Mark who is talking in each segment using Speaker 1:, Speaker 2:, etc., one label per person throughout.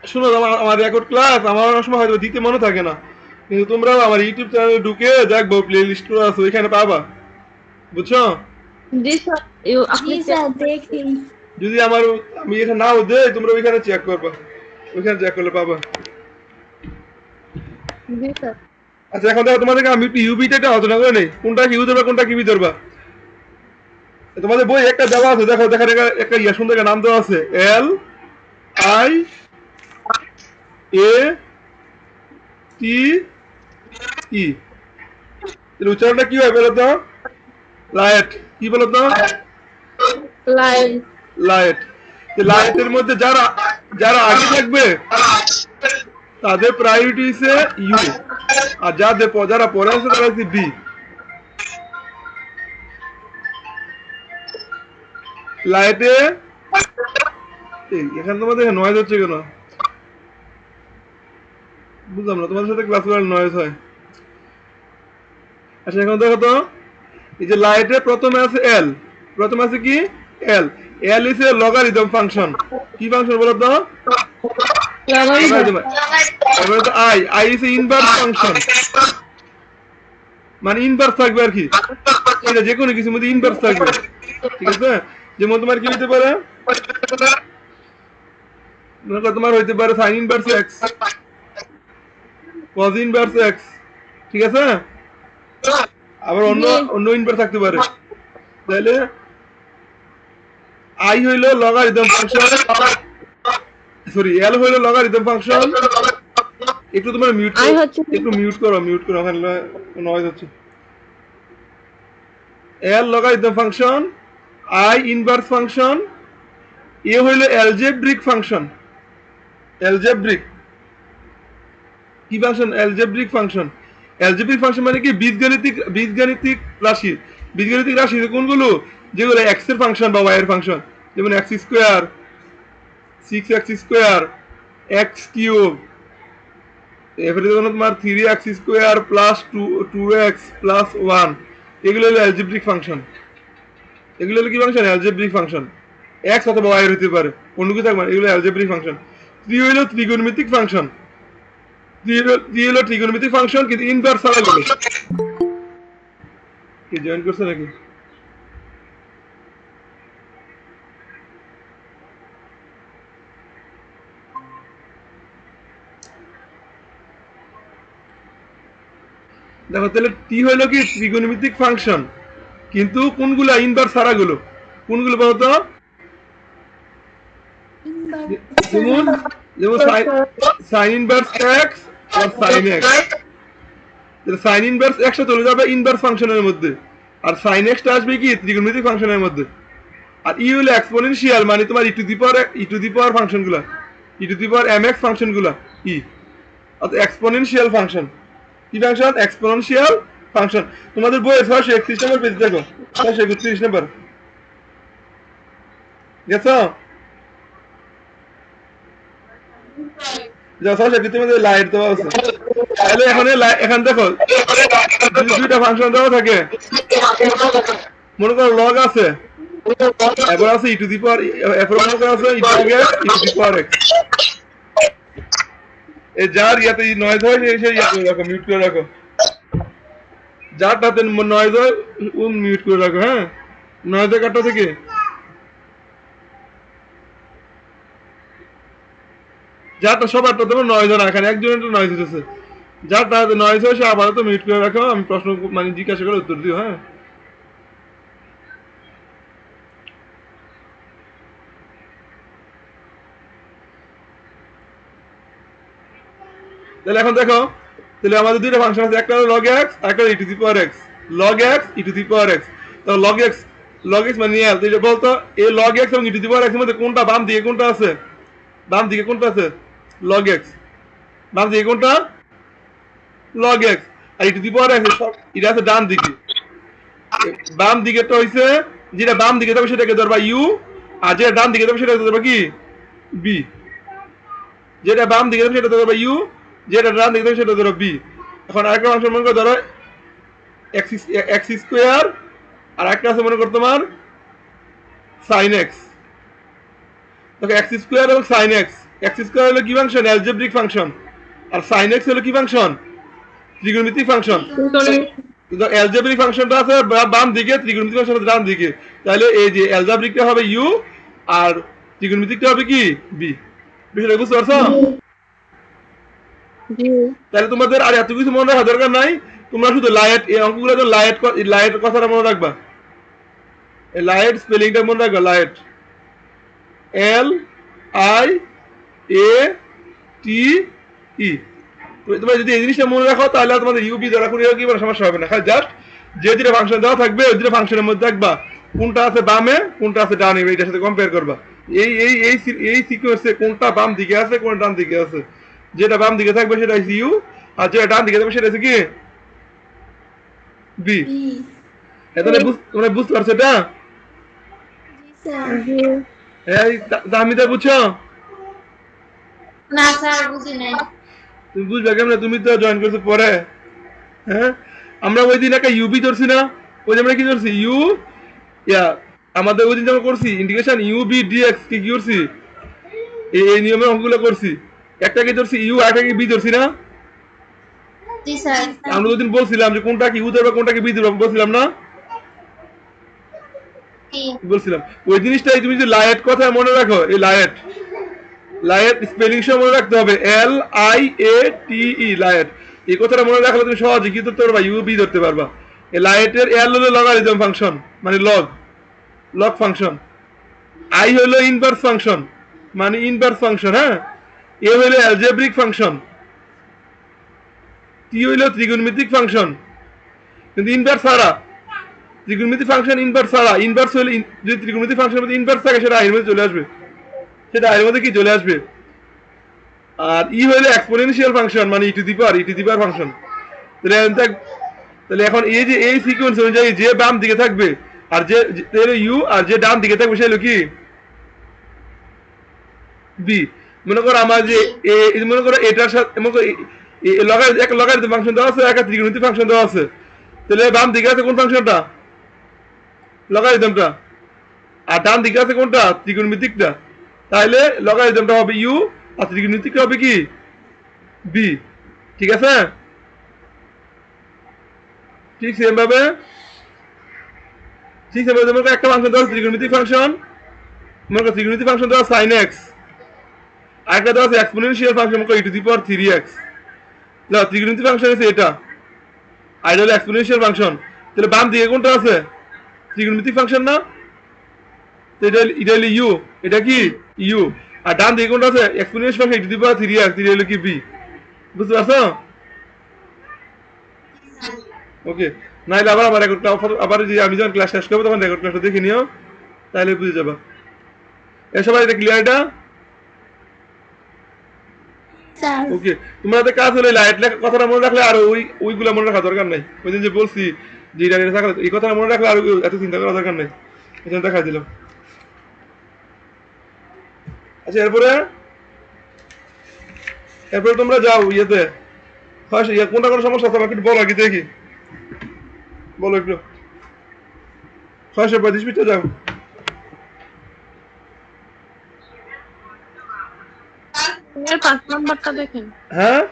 Speaker 1: শুনো, আমার আমার রেকর্ড ক্লাস আমার অনেক সময় হয়তো দিতে মনে থাকে না, কিন্তু তোমরাও আমার ইউটিউব চ্যানেলে ঢুকে দেখবো, প্লে লিস্ট করে আছে ওইখানে পাবা, বুঝছো?
Speaker 2: জি স্যার, আপনি
Speaker 3: জি
Speaker 2: চেক
Speaker 3: স্যার
Speaker 2: করে
Speaker 3: দেখি।
Speaker 1: যদি আমি এখানে নাও দেই, তোমরা ওইখানে চেক করবা, ওইখানে চেক করলে পাবা।
Speaker 2: জি স্যার।
Speaker 1: আচ্ছা, এখন দেখো তোমাদেরকে আমি একটু ইউবিটা একটা আলোচনা করে নেই, কোনটা ইউ ধরবা কোনটা কিবি ধরবা। তোমাদের বই একটা দেওয়া আছে, দেখো দেখার একটা ইয়া সুন্দর একটা নাম দেওয়া আছে, LIATE। এর উচ্চারণটা কি হয় বলো তো? লায়েট। কি বলো তো?
Speaker 2: লাইভ।
Speaker 1: লায়েট। লায়েটের মধ্যে যারা যারা আগে থাকবে তাদের প্রায়োরিটি হচ্ছে ইউ, আর যারা পরে আছে তারা হচ্ছে বি। লাইটে এখানে তোমাদের নয়েজ হচ্ছে কেন বুঝলাম না, তোমাদের সাথে ক্লাস করার নয়েজ হয়। আচ্ছা, এখন দেখো তো, এই যে লাইটে প্রথমে আছে এল, প্রথমে আছে কি L. L is a logarithm function. কি ফাংশন বলো তো?
Speaker 2: লগারিদম।
Speaker 1: লগারিদম। এবারে তো I, I is a inverse function, মানে ইনভার্স থাকবে আর কি, এটা যে কোনো কিছুর মধ্যে ইনভার্স থাকবে, ঠিক আছে? যেমন তোমার কি হইতে পারে, মনে করো তোমার হইতে পারে sign inverse x, cos inverse x, ঠিক আছে? আবার অন্য
Speaker 2: জি।
Speaker 1: অন্য ইনভার্স থাকতে পারে। তাহলে আই হইলো লগারিদম ফাংশন, সরি এল হইলো লগারিদম ফাংশন। একটু তোমার মিউট
Speaker 2: আই
Speaker 1: করো,
Speaker 2: হচ্ছে
Speaker 1: একটু মিউট করো, ওখানে নয়েজ হচ্ছে। L logarithm function, I inverse function, A হইলো অ্যালজেব্রিক ফাংশন। অ্যালজেব্রিক কি function? Algebraic function. Algebraic function মানে কি? বীজগাণিতিক রাশি। বীজগাণিতিক রাশি কোনগুলো? যেগুলো এক্স এর ফাংশন বা ওয়াই এর ফাংশন, যেমন x square, 6x square, x cube, এবারে যখন তোমার 3x square plus 2x plus 1, এগুলো হলো অ্যালজেব্রিক ফাংশন। এগুলো হলো কি ফাংশন? Algebraic function. এক্স অথবা ওয়াই হতে পারে, অন্য কিছু থাকবে না, এগুলো অ্যালজেব্রিক ফাংশন। 3 হলো ত্রিকোণমিতিক ফাংশন। 3 হলো ত্রিকোণমিতিক ফাংশন, কিন্তু ইনভার্স ছাড়া গেল। কি জয়েন করছে নাকি? দেখো তাহলে টি হইলো কি ত্রিকোণমিতিক ফাংশন, কিন্তু কোনগুলা? ইনভার্স ছাড়া গুলো। কোনগুলো বলতো? যেমন যেমন সাইন ইনভার্স এক্স আর sine x. Sine inverse x চলে যাবে ইনভার্স ফাংশনের মধ্যে, আর সাইন এক্সটা আসবে কি ত্রিকোণমিতিক ফাংশনের মধ্যে। আর ই হলো এক্সপোনেনশিয়াল, মানে তোমার ই টু দি পাওয়ার ফাংশন গুলা, e to the power mx function গুলা, ই অর্থাৎ এক্সপোনেনশিয়াল ফাংশন। কি ফাংশন? Exponential function. তোমাদের বইয়ে 631 নম্বর পেজ দেখো, 631 নম্বর গেছো? যা 631 মধ্যে লাইট দেওয়া আছে। তাহলে এখন দেখো, যদি দুইটা ফাংশন দেওয়া থাকে, মনে করো লগ আছে, এবার আছে ই টু দি পাওয়ার, এরপর মনে করো আছে ই টু দি পাওয়ার এক্স। এই যার ইয়াতে নয়েজ হয় সেই ইয়া করে রাখো, মিউট করে রাখো। যারটাতে নয়েজ হয় ও মিউট করে রাখো, হ্যাঁ? নয়েজের কাটটা থেকে যারটা সবারটা তোমার নয়েজ হয় না, এখানে একজনের নয়েজ হতেছে। যারটা নয়েজ হয় সে আপাতত মিউট করে রাখো, আমি প্রশ্ন মানে জিজ্ঞাসা করে উত্তর দিও, হ্যাঁ? তাহলে এখন দেখো, তাহলে আমাদের দুইটা ফাংশন আছে, একটা হলো লগ এক্স আর একটা e to the power x. Log x e to the power x, তো লগ এক্স মানে এল। তুই বলতো এই লগ এক্স এবং ই টু দি পাওয়ার এক্স এর মধ্যে কোনটা বাম দিকে, কোনটা আছে বাম দিকে, কোনটা আছে? Log X. বাম দিকে কোনটা? Log x. আর e to the power X এটা আছে ডান দিকে। বাম দিকেরটা হইছে, যেটা বাম দিকে যাবে সেটাকে ধরবা ইউ, আর যেটা ডান দিকে যাবে সেটাকে ধরবা কি বি। যেটা বাম দিকে যাবে সেটা ধরবা ইউ, যেটা ডান দিকে যাবে সেটা ধরো বি। এখন আরেকটা ফাংশন মনে করো, ধরো এক্স স্কোয়ার, আর একটা আছে মনে করো তোমার সাইন এক্স। দেখো x স্কয়ার এবং sin x, x স্কয়ার হলো কি ফাংশন? Algebraic function. আর sin x হলো কি ফাংশন? ত্রিকোণমিতিক ফাংশন। অ্যালজেব্রিক ফাংশনটা আছে বাম দিকে, ত্রিকোণমিতিক ফাংশন আছে ডান দিকে। তাহলে এই যে অ্যালজেব্রিকটা হবে u আর ত্রিকোণমিতিকটা হবে কি b। বিষয়টা বুঝতে পারছো?
Speaker 2: জি
Speaker 1: তাহলে তোমাদের আর এত কিছু মনে রাখা দরকার নাই, তোমরা শুধু লায়েট, এই অঙ্কগুলো তো লায়েটের কথাটা মনে রাখবা। এই লায়েট স্পেলিংটা মনে রাখবা, লায়েট LIATE। তোমরা যদি এই জিনিসটা মনে রাখো তাহলে তোমাদের ইউবি দ্বারা কোনো কি কোনো সমস্যা হবে না। খালি জাস্ট যে দুটো ফাংশন দেওয়া থাকবে ওই দুটো ফাংশনের মধ্যে দেখবা কোনটা আছে বামে কোনটা আছে ডানে, এইটার সাথে কম্পেয়ার করবা। এই সিকোয়েন্সে কোনটা বাম দিকে আছে কোনটা ডান দিকে আছে, যেটা বাম দিকে থাকবে সেটা হচ্ছে ইউ, আর যেটা ডান দিকে থাকবে সেটা হচ্ছে কি বি। তাহলে তোমরা বুঝতে পারছো এটা?
Speaker 2: জি
Speaker 1: এই দামিদা বুঝছো?
Speaker 2: না স্যার বুঝি নাই।
Speaker 1: তুমি বুঝবে কেমন? তুমি তো জয়েন করছো পরে। হ্যাঁ, আমরা ওই দিন একটা ইউবি ধরছি না, ওই যে আমরা কি ধরছি ইউ, ইয়া আমাদের ওই দিন যেমন করছি ইন্টিগ্রেশন ইউ বি ডিএক্স কি কি করছি, এই নিয়মের অঙ্কগুলো করছি। একটা কি ধরছি ইউ আর একটা কি বি ধরছি না?
Speaker 2: জি স্যার।
Speaker 1: আমরা ওই দিন বলছিলাম যে কোনটা কি ইউ ধরবে কোনটা কি বি ধরবে, বলছিলাম না? বলছিলাম ওই জিনিসটাই তুমি যদি লায়েট কথা মনে রাখো, এই লায়েট, লায়েট স্পেলিং সহ মনে রাখতে হবে LIATE, লায়েট। এই কথাটা মনে রাখলে তুমি সহজে কি ধরতে পারবা? ইউ বি ধরতে পারবা। এই লায়েটের এল হলো লগারিদম ফাংশন, মানে লগ, লগ ফাংশন। আই হলো ইনভার্স ফাংশন, মানে ইনভার্স ফাংশন। হ্যাঁ, এ হলো অ্যালজেব্রিক ফাংশন, টি হইল ত্রিকোণমিতিক ফাংশন। কিন্তু ইনভার্স ছাড়া, ত্রিকোণমিতিক ফাংশন ইনভার্স ছাড়া, ইনভার্স হলে যদি ত্রিকোণমিতিক ফাংশনের মধ্যে ইনভার্স থাকে সেটা আইয়ের মধ্যে চলে আসবে, সেটা আইয়ের মধ্যে কি চলে আসবে। আর ই হইলে এক্সপোনেনশিয়াল ফাংশন, মানে ই টু দি পাওয়ার ফাংশন। তাহলে এখন এই যে এই সিকোয়েন্স অনুযায়ী যে বাম দিকে থাকবে আর যে ইউ আর যে ডান দিকে থাকবে সে হলো কি বি। মনে করো আমার যে মনে করো এটার সাথে এক লগারিদম ফাংশন দেওয়া আছে, একটা ত্রিকোণমিতিক ফাংশন দেওয়া আছে। তাহলে বাম দিকে আছে কোন ফাংশনটা? লগারিদমটা। আর ডান দিকে আছে কোনটা? ত্রিকোণমিতিকটা। তাহলে লগারিদমটা হবে ইউ আর ত্রিকোণমিতিকটা হবে কি বি। ঠিক আছে? ঠিক সেম ভাবে মনে করো একটা ফাংশন দেওয়া ত্রিকোণমিতিক ফাংশন, মনে করো ত্রিকোণমিতিক ফাংশন দেওয়া sin x, আরেকটা দেওয়া আছে এক্সপোনেনশিয়াল ফাংশন, মনে করো e⁻3x। না, ত্রিকোণমিতিক ফাংশন আছে এটা, আর এটা হলো এক্সপোনেনশিয়াল ফাংশন। তাহলে বাম দিকে কোনটা আছে? ত্রিকোণমিতিক ফাংশন না? এটা হলো ইউ, এটা কি ইউ। আর ডান দিকে কোনটা আছে? এক্সপোনেনশিয়াল ফাংশন e⁻3x, এটা হলো কি বি। বুঝতে পারছো? ওকে, নাইলে আবার আমার রেকর্ডটা আবার যে আমি যখন ক্লাস শেষ করবো তখন রেকর্ড ক্লাসটা দেখে নিও, তাহলে বুঝে যাবা। এ সবাই এটা ক্লিয়ার? এটা ওকে। তোমাদের কাজ হলো লাইট লেখা কথাটা মনে রাখলে আর ওইগুলা মনে রাখা দরকার নাই। ওই দিন যে বলছি যে এই কথাটা মনে রাখলে আর এত চিন্তা করা দরকার নাই, এই জন্য দেখা দিলাম। আচ্ছা, এরপরে তোমরা যাও ইয়েতে, কোনটা কোনো সমস্যা আছে আমাকে একটু বলো, কি দেখি বলো একটু। 635 মিনিটে যাও।
Speaker 2: তিনের 5 নাম্বারটা দেখেন।
Speaker 1: হ্যাঁ,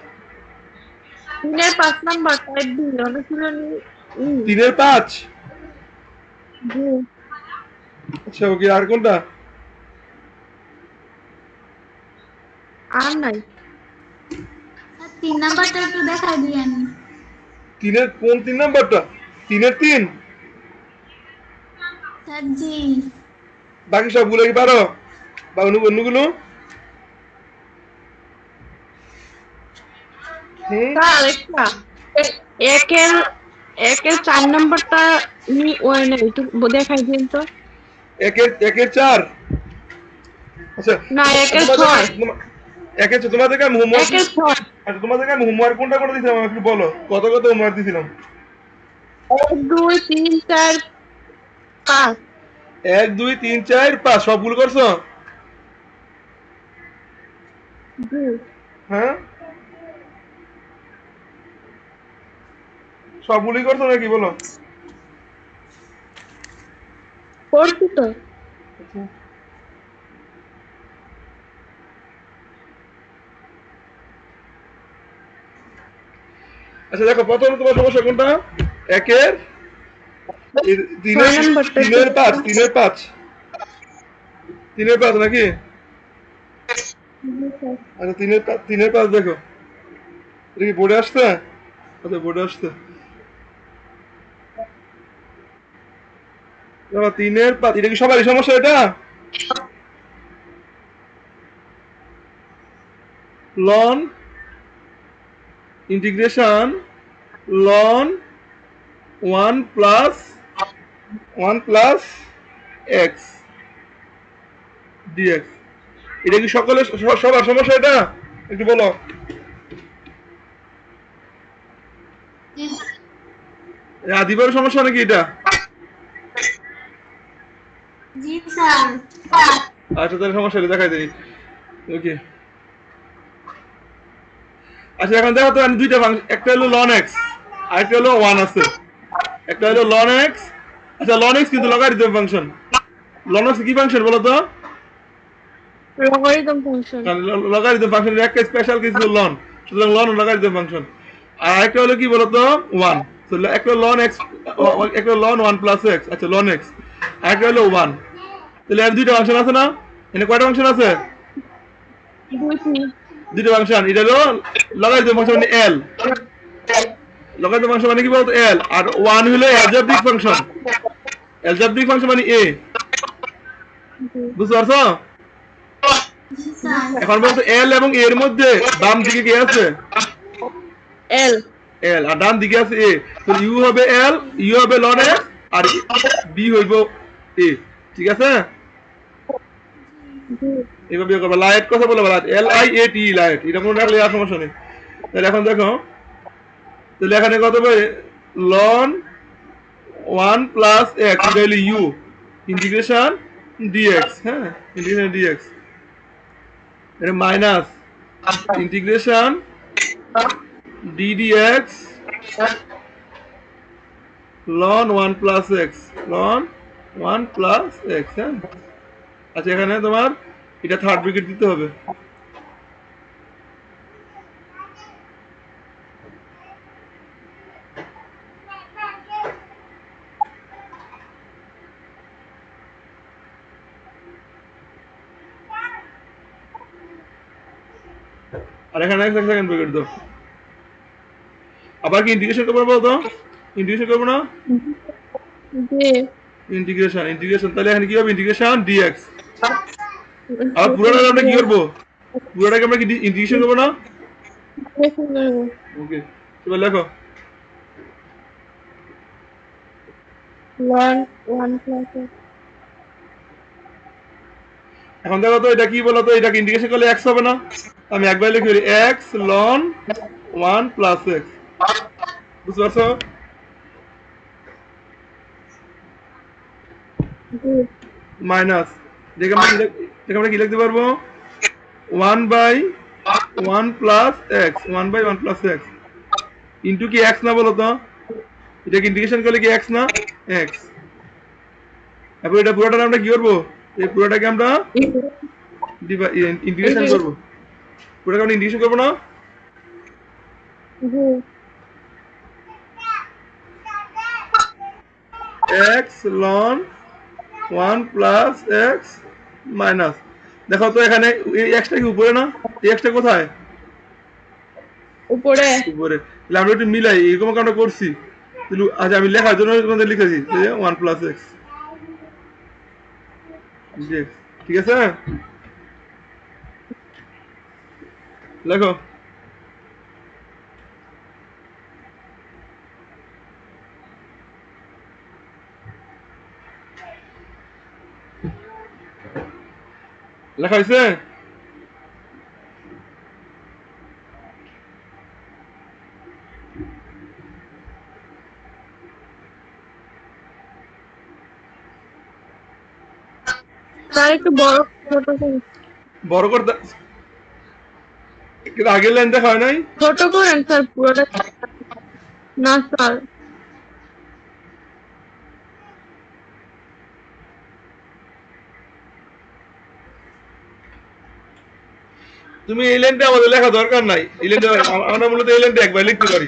Speaker 2: তিনের 5 নাম্বার টাইপ বি অনুশীলনী
Speaker 1: 3-5।
Speaker 2: জি
Speaker 1: আচ্ছা, ওকে। আর কোনটা?
Speaker 2: আর নাই।
Speaker 3: 3 নাম্বারটা একটু দেখাই দিয়েন।
Speaker 1: 3-এর কোন 3 নাম্বারটা? 3-এর 3?
Speaker 3: স্যার জি।
Speaker 1: বাকি সবগুলো কি পারো বা অন্যগুলো?
Speaker 2: স্যার একটা একের 4 নাম্বারটা ওই নাই, একটু দেখাই দিন তো।
Speaker 1: একের 4? আচ্ছা
Speaker 2: না, একের 6।
Speaker 1: তোমাদেরকে আমি হোমওয়ার্ক,
Speaker 2: একের 6।
Speaker 1: আচ্ছা তোমাদেরকে আমি হোমওয়ার্ক কোনটা করে দিয়েছিলাম একটু বলো, কত হোমওয়ার্ক দিয়েছিলাম?
Speaker 2: 1 2 3 4 5।
Speaker 1: 1 2 3 4 5 সবগুলো করছো?
Speaker 2: জি
Speaker 1: হ্যাঁ, সবগুলোই করছো নাকি বলো?
Speaker 2: করছি তো।
Speaker 1: আচ্ছা দেখো প্রথম তোমার সমস্যা কোনটা? একের তিনের
Speaker 2: 6 নাম্বারটা
Speaker 1: তিনের পাঁচ তিনের পাঁচ তিনের পাঁচ নাকি? আচ্ছা তিনের পাঁচ দেখো, এটা কি বোর্ডে আসছে? আচ্ছা বোর্ডে আসছে। দেখো তিনের পাঁচ, এটা কি সবারই সমস্যা এটা? Ln integration ln one plus X dx, এটা কি সকলের সবার সমস্যা এটা? একটু বলো। আদিবার সমস্যা নাকি এটা?
Speaker 3: জি স্যার।
Speaker 1: আচ্ছা তাহলে সমস্যা এটা দেখাই দিই। ওকে আচ্ছা এখন দেখো তো আমি দুইটা ফাংশন, একটা হলো লন এক্স আর একটা হলো ওয়ান আছে। একটা হলো লন এক্স, আচ্ছা লন এক্স কিন্তু লগারিদম ফাংশন। লন এক্স কি ফাংশন বলো তো?
Speaker 2: Logarithm function.
Speaker 1: লগারিদম ফাংশনের একটা স্পেশাল কিছু লন, সুতরাং লন লগারিদম ফাংশন। আর একটা হলো কি বলতো? ওয়ান। তো একটা লন এক্স, একটা লন ওয়ান প্লাস এক্স, আচ্ছা লন এক্স, আর একটা হলো ওয়ান। তাহলে এর দুইটা ফাংশন আছে না? এখানে কয়টা ফাংশন আছে? দুইটা ফাংশন। এটা হলো লগারিদম ফাংশন মানে এল, লগারিদম ফাংশন মানে কি বলতো? এল। আর ওয়ান হলো অ্যালজেব্রিক ফাংশন, অ্যালজেব্রিক ফাংশন মানে এ। বুঝতে পারছো?
Speaker 3: জি স্যার।
Speaker 1: এখন বলতো এল এবং এর মধ্যে বাম দিকে কি আছে?
Speaker 2: এল।
Speaker 1: এল, আর ডান দিকে আছে এ। তো ইউ হবে এল, ইউ হবে লন এক্স, আর বি হইব এ। ঠিক আছে? এভাবে বিয়ে করবে। লাইট কথা বলে বলা L I A T, light, এটা মনে রাখলে আর সমস্যা নেই। তাহলে এখন দেখো, তাহলে এখানে কত হবে? লন ওয়ান প্লাস এক্স, এটা হলো ইউ, ইন্টিগ্রেশন ডিএক্স, হ্যাঁ ইন্টিগ্রেশন ডিএক্স, এটা minus integration D dx ln one plus X, ln one plus X, হ্যাঁ। আচ্ছা এখানে তোমার এটা থার্ড ব্র্যাকেট দিতে হবে। আর এখানে সেকেন্ড ব্র্যাকেট দাও। আবার কি ইন্টিগ্রেশন করবো বলতো? ইন্টিগ্রেশন করবো না? ইন্টিগ্রেশন তাহলে এখানে কি হবে? Integration dx. আর পুরোটা আমরা কি করবো? পুরোটাকে আমরা কি ইন্টিগ্রেশন করবো না? ওকে এবার লেখো। এখন দেখো তো এটা কি বলতো? এটাকে ইন্টিগ্রেশন করলে এক্স হবে না? আমি একবার লিখে দিই X ln one plus X. বুঝতে পারছো? মাইনাস, দেখে আমরা কি লিখতে পারবো? One by one plus X, one by one plus X into কি এক্স না বলো তো? এটাকে ইন্টিগ্রেশন করলে কি এক্স না? এক্স। তারপর এটা পুরোটা আমরা কি করবো? এই পুরোটাকে আমরা ইন্টিগ্রেশন করবো। পুরোটাকে আমরা ইন্টিগ্রেশন করবো না? X ln one plus X minus, দেখো তো এখানে এই এক্সটা কি উপরে না? এই এক্সটা কোথায়?
Speaker 2: উপরে।
Speaker 1: উপরে। তাহলে আমরা একটু মিলাই, এরকম আমরা করছি। আচ্ছা আমি লেখার জন্য তোমাদের লিখেছি ওয়ান প্লাস এক্স, ঠিক আছে? লেখো। লেখা হয়েছে?
Speaker 2: স্যার একটু বড় ছোট করে
Speaker 1: বড় করে আগের লাইন দেখা হয় নাই?
Speaker 2: ছোট করেন স্যার পুরোটা। না স্যার
Speaker 1: তুমি এই লাইনটা আমাদের লেখা দরকার নাই। এই লাইনটা আমরা মূলত এই লাইনটা একবার লিখতে পারি।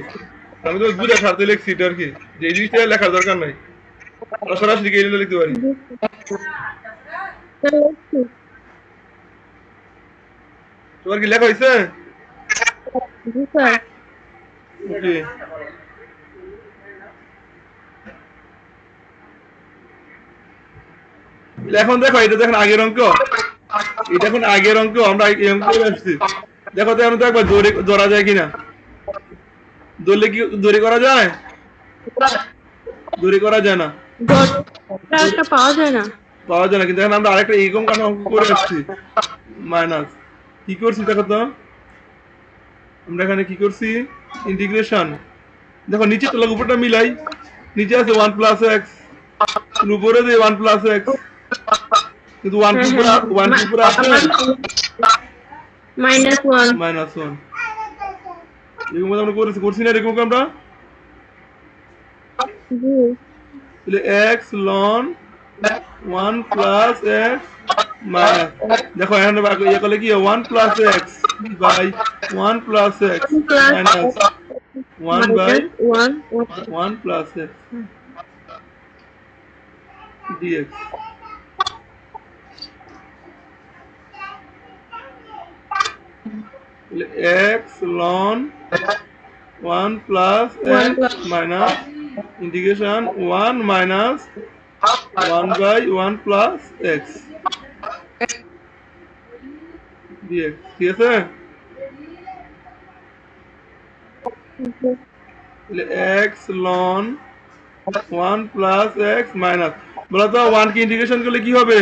Speaker 1: আমি তো বুঝে খাতে লিখছি এটা আর কি, যে এই জিনিসটা লেখার দরকার নাই, আমরা সরাসরি কে লিখতে পারি। তোমার কি লেখা হয়েছে?
Speaker 2: জি স্যার।
Speaker 1: ওকে, এখন দেখো এটা দেখেন আগের অঙ্ক, এটা এখন আগের অঙ্ক, আমরা এই অঙ্ক করে আসছি। দেখো তো এখন তো একবার জোরে ধরা যায় কিনা, ধরলে কি দড়ি করা যায়? দড়ি করা যায় না,
Speaker 2: একটা পাওয়া যায় না।
Speaker 1: পাওয়া যায় না। কিন্তু এখন আমরা আরেকটা এরকম কেন অঙ্ক করে আসছি, মাইনাস কি করছি দেখো তো, আমরা এখানে কি করছি, ইন্টিগ্রেশন। দেখো নিচে তোলা উপরটা মিলাই, নিচে আছে 1 প্লাস এক্স, উপরে যে 1 প্লাস এক্স, কিন্তু 1 টু পুরো আছে
Speaker 2: -1
Speaker 1: -1। এরকম আমরা করছি না এরকম আমরা,
Speaker 2: জি
Speaker 1: তাহলে x ln 1 plus x minus, দেখো এখানে ইয়ে করলে কি 1 plus x by 1 plus x minus 1 by 1 plus x dx। তাহলে x ln 1 plus x minus integration 1 minus 1 by 1 plus x dx, ঠিক আছে? তাহলে x ln 1 plus x minus, বলো তো 1 কে ইন্টিগ্রেশন করলে কি হবে?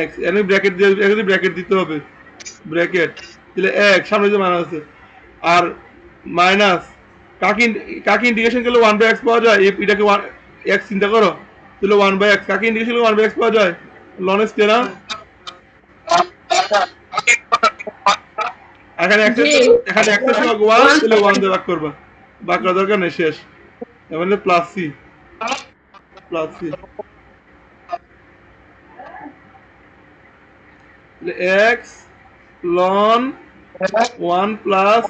Speaker 1: x, এখানে ব্র্যাকেট দিয়ে, এখানে ব্র্যাকেট দিতে হবে, ব্র্যাকেট তাহলে x সামনে যে মাইনাস আছে, আর মাইনাস কাকে ইন্টিগ্রেশন করলে 1 বাই x পাওয়া যায়, এটাকে x চিন্তা করো, তাহলে 1 বাই x কাকে ইন্টিগ্রেশন করলে 1 বাই x পাওয়া যায়, ln x না, এখানে x এর সঙ্গে 1, তাহলে 1 দিয়ে ভাগ করবা, ভাগ করার দরকার নেই, শেষ। এখানে প্লাস c, প্লাস c, তাহলে x ln 1 plus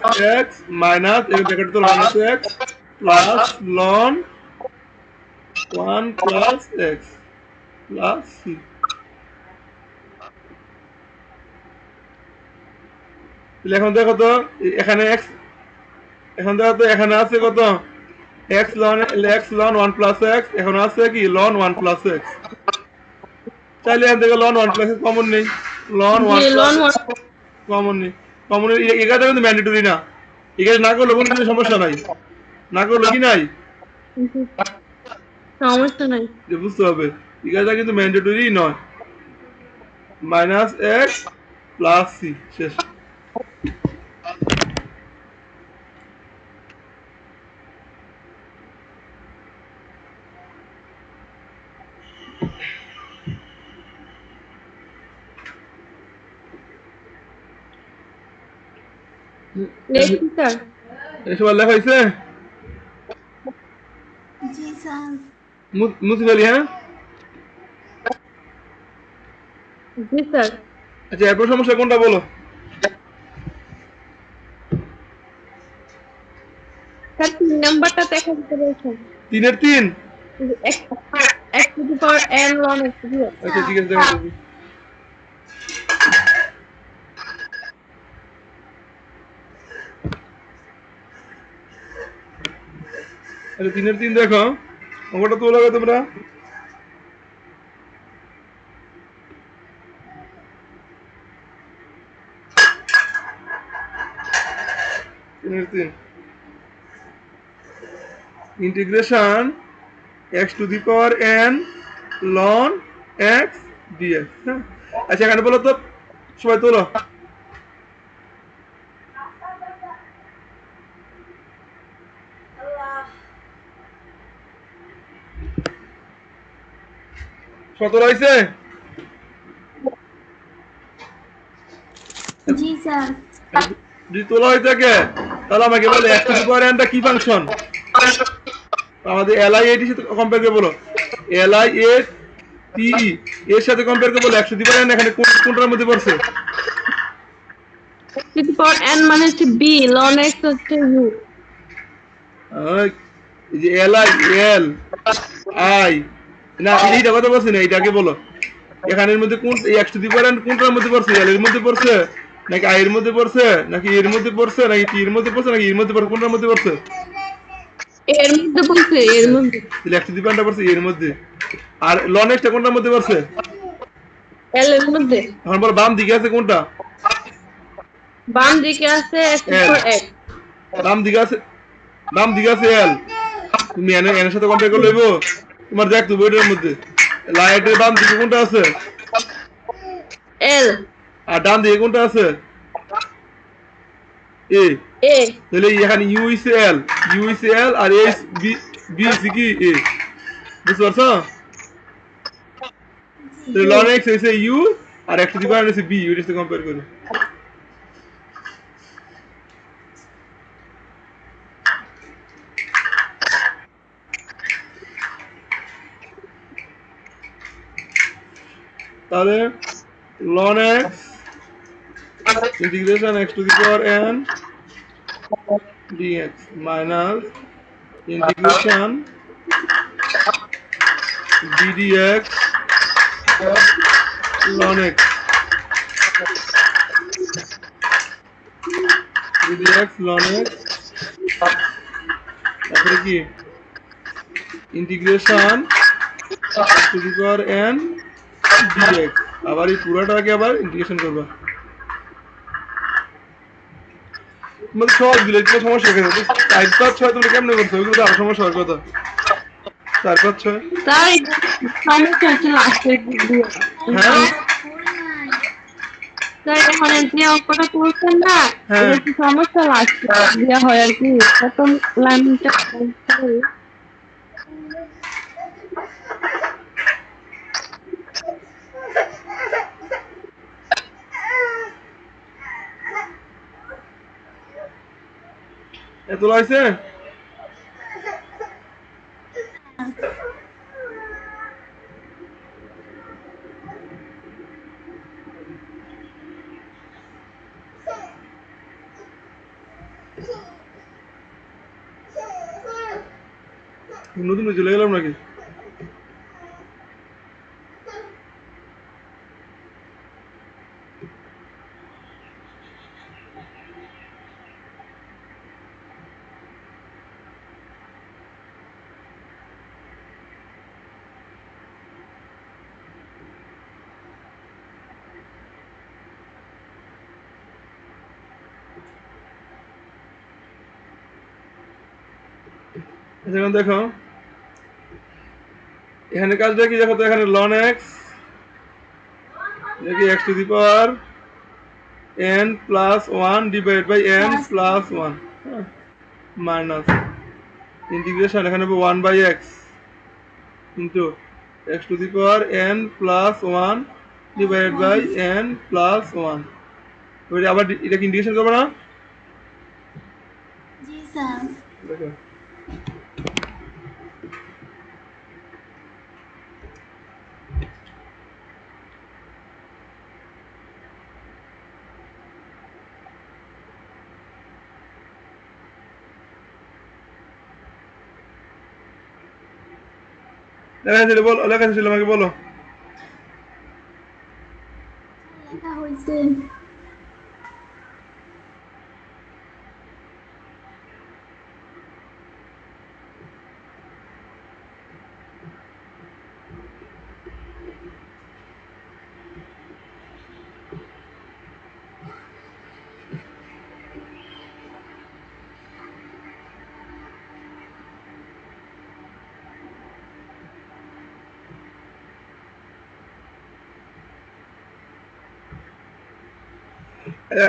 Speaker 1: x minus এই ব্র্যাকেট তো minus x plus ln 1 plus x plus c। তাহলে এখন দেখো তো এখানে x, এখন দেখো তো এখানে আছে কত, x ln 1 প্লাস x, এখন আছে কি ln 1 প্লাস x, চাইলে এখান থেকে ln 1 প্লাস x কমন নেই, ln 1 কমন নেই, কমন এগাটা কিন্তু ম্যান্ডেটরি না, এগাটা না করলে কোনো সমস্যা নাই, না করলে কি নাই
Speaker 2: সমস্যা নাই,
Speaker 1: বুঝতে হবে, এগাটা কিন্তু ম্যান্ডেটরি নয়, মাইনাস x প্লাস c, শেষ।
Speaker 2: দেখি স্যার।
Speaker 1: এসব লেখা হয়েছে,
Speaker 3: জি স্যার।
Speaker 1: মুছে ফেলি, হ্যাঁ
Speaker 2: জি স্যার।
Speaker 1: আচ্ছা এরপর সমস্যা কোনটা বলো,
Speaker 2: স্যার 3 নাম্বারটা দেখা দিতে বলছেন,
Speaker 1: 3 এর 3,
Speaker 2: x to the power n ln x to the power.
Speaker 1: আচ্ছা ঠিক আছে দেখো, আচ্ছা 3 এর 3 দেখো, অঙ্কটা তো লাগাও তোমরা, 3 এর 3 integration x to the power n ln x dx, হ্যাঁ। আচ্ছা এখানে বলো তো সবাই তোলো, সতেরো হয়েছে?
Speaker 3: জি স্যার।
Speaker 1: যদি তোলা হয়ে থাকে তাহলে আমাকে বলে x to the power n টা কি ফাংশন, আমাদের li এর সাথে কম্পেয়ার করে বলো, li এর টি এর সাথে কম্পেয়ার করে বলো x to the power n এখানে কোনটার মধ্যে পড়ছে,
Speaker 2: টু দি পাওয়ার n মানে হচ্ছে b, ln x হচ্ছে u।
Speaker 1: এই যে এল আই এল আই না এইটা কথা বলছি না, এইটাকে বলো এখানের মধ্যে কোন x to the power n কোনটার মধ্যে পড়ছে? এল এর মধ্যে পড়ছে নাকি আই এর মধ্যে পড়ছে নাকি এর মধ্যে পড়ছে নাকি টি এর মধ্যে পড়ছে নাকি এর মধ্যে পড়ছে, কোনটার মধ্যে পড়ছে?
Speaker 2: এর মধ্যে বলছে, এর মধ্যে।
Speaker 1: তাহলে এক্স টু দি পাওয়ারটা পড়ছে এর মধ্যে, আর লন এক্সটা কোনটার মধ্যে পড়ছে?
Speaker 2: l এর মধ্যে।
Speaker 1: এখন বল বাম দিকে আছে কোনটা?
Speaker 2: বাম দিকে আছে x to the
Speaker 1: L.
Speaker 2: Power x।
Speaker 1: বাম দিকে আছে, বাম দিকে আছে এল। তুমি এন এর সাথে কম্পেয়ার করে লইবো, তোমার দেখ তো বইটার মধ্যে লাইটের বাম দিকে কোনটা আছে?
Speaker 2: l।
Speaker 1: আর ডান দিকে কোনটা আছে? এ।
Speaker 2: a।
Speaker 1: তাহলে এখানে u is L, u is L আর এ বি, বি ইস কি এ, বুঝতে পারছো? তাহলে লন এক্স হইছে ইউ আর এক্স টু দি পাওয়ার হইছে বি, ওইটার সাথে কম্পেয়ার করো। তাহলে ln x integration x to the power n dx minus integration d dx ln x d dx ln x তারপরে কি integration to the power n dx, আবার এই পুরোটাকে আবার ইন্টিগ্রেশন করবা। মানে সব দিলে কোনো সমস্যা কেন? 4-5-6 তোমরা কেমনে করছো? ওইগুলো তো আরো সমস্যা হওয়ার কথা। 4-5-6
Speaker 2: তাই সমস্যা হচ্ছে লাস্টের দিক দিয়ে।
Speaker 1: হ্যাঁ
Speaker 2: তাই মানে যে অঙ্কটা করছেন না,
Speaker 1: হ্যাঁ।
Speaker 2: এটা কি সমস্যা লাস্টে দেওয়া হয় আর কি, প্রথম লাইনটা।
Speaker 1: এত লাগছে? নতুন চলে গেলাম নাকি? এখন দেখো এখানে কাজটা কি, দেখো তো এখানে ln x দেখি x to the power n plus 1 divide by n plus 1 minus integration এখানে হবে 1 by x into x to the power n plus 1 divide by n plus 1। এবারে আবার এটাকে ইন্টিগ্রেশন করবো না?
Speaker 3: জি স্যার।
Speaker 1: দেখো লেখা ছিল, বলো লেখা ছিল আমাকে বলো।
Speaker 3: লেখা হয়েছে।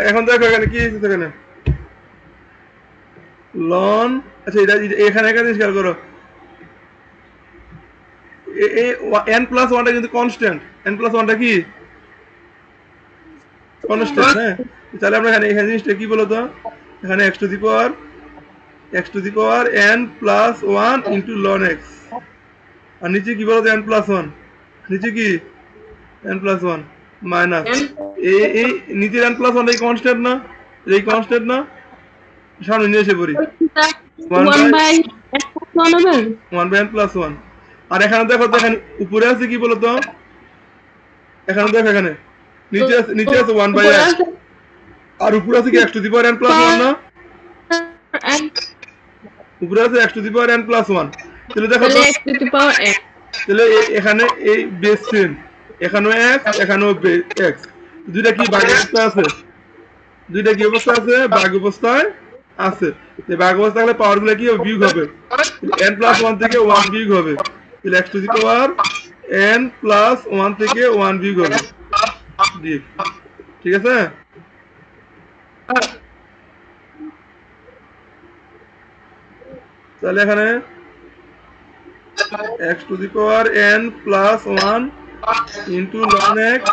Speaker 1: এখন দেখো এখানে কি আছে এখানে লন, আচ্ছা এটা এখানে একটা জিনিস খেয়াল করো, n প্লাস 1টা কিন্তু কনস্ট্যান্ট, n প্লাস 1টা কি কনস্ট্যান্ট? হ্যাঁ, তাহলে আমরা এখানে এখানে জিনিসটা কি বলতো, এখানে x to the power n plus 1 into ln x, আর নিচে কি বলতো n প্লাস 1, নিচে কি n প্লাস 1 মাইনাস এই নিচের n প্লাস 1 এই কনস্ট্যান্ট না? এই কনস্ট্যান্ট না, সামনে নিয়ে এসে পড়ি।
Speaker 2: 1 বাই x প্লাস 1 হবে।
Speaker 1: 1 বাই n প্লাস 1। আর এখানে দেখো তো, এখানে উপরে আছে কি বলতো, এখানে দেখো, এখানে নিচে আছে 1 বাই
Speaker 2: উপরে
Speaker 1: x,
Speaker 2: আছে
Speaker 1: আর উপরে আছে কি x to the power n plus 1 না,
Speaker 2: n,
Speaker 1: উপরে আছে x to the power n plus 1। তাহলে দেখো
Speaker 2: তাহলে
Speaker 1: তো,
Speaker 2: x to the power n।
Speaker 1: তাহলে এখানে এই বেস সেম, এখানেও x, এখানেও x, দুইটা কি ভাগ অবস্থায় আছে, দুইটা কি অবস্থা আছে, ভাগ অবস্থায় আছে। এই ভাগ অবস্থা থাকলে পাওয়ার গুলো কি হবে, বিয়োগ হবে, n প্লাস 1 থেকে 1 বিয়োগ হবে, তাহলে x to the power n plus 1 থেকে 1 বিয়োগ হবে, ঠিক আছে। তাহলে এখানে x to the power n plus 1 into ln x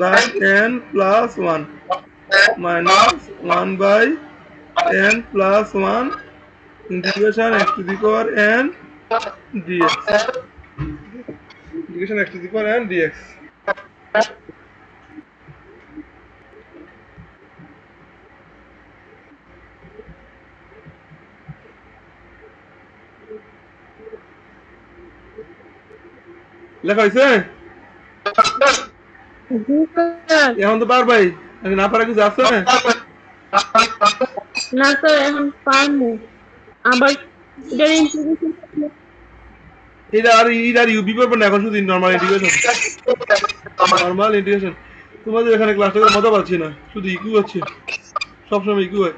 Speaker 1: by n plus 1 minus 1 by n plus 1 integration x to the power n dx, integration x to the power n dx। লেখা হয়েছে?
Speaker 2: জি স্যার।
Speaker 1: এখন তো পারবাই, না পারা কিছু আছে?
Speaker 2: না স্যার, এখন পারবো। আবার এটার ইন্টিগ্রেশন
Speaker 1: এটা আর ইউবি পারবো না, এখন শুধু নর্মাল ইন্টিগ্রেশন, নর্মাল ইন্টিগ্রেশন। তোমাদের এখানে ক্লাসটা করে মজা পাচ্ছি না, শুধু ইকিউ হচ্ছে, সবসময় ইকিউ হয়,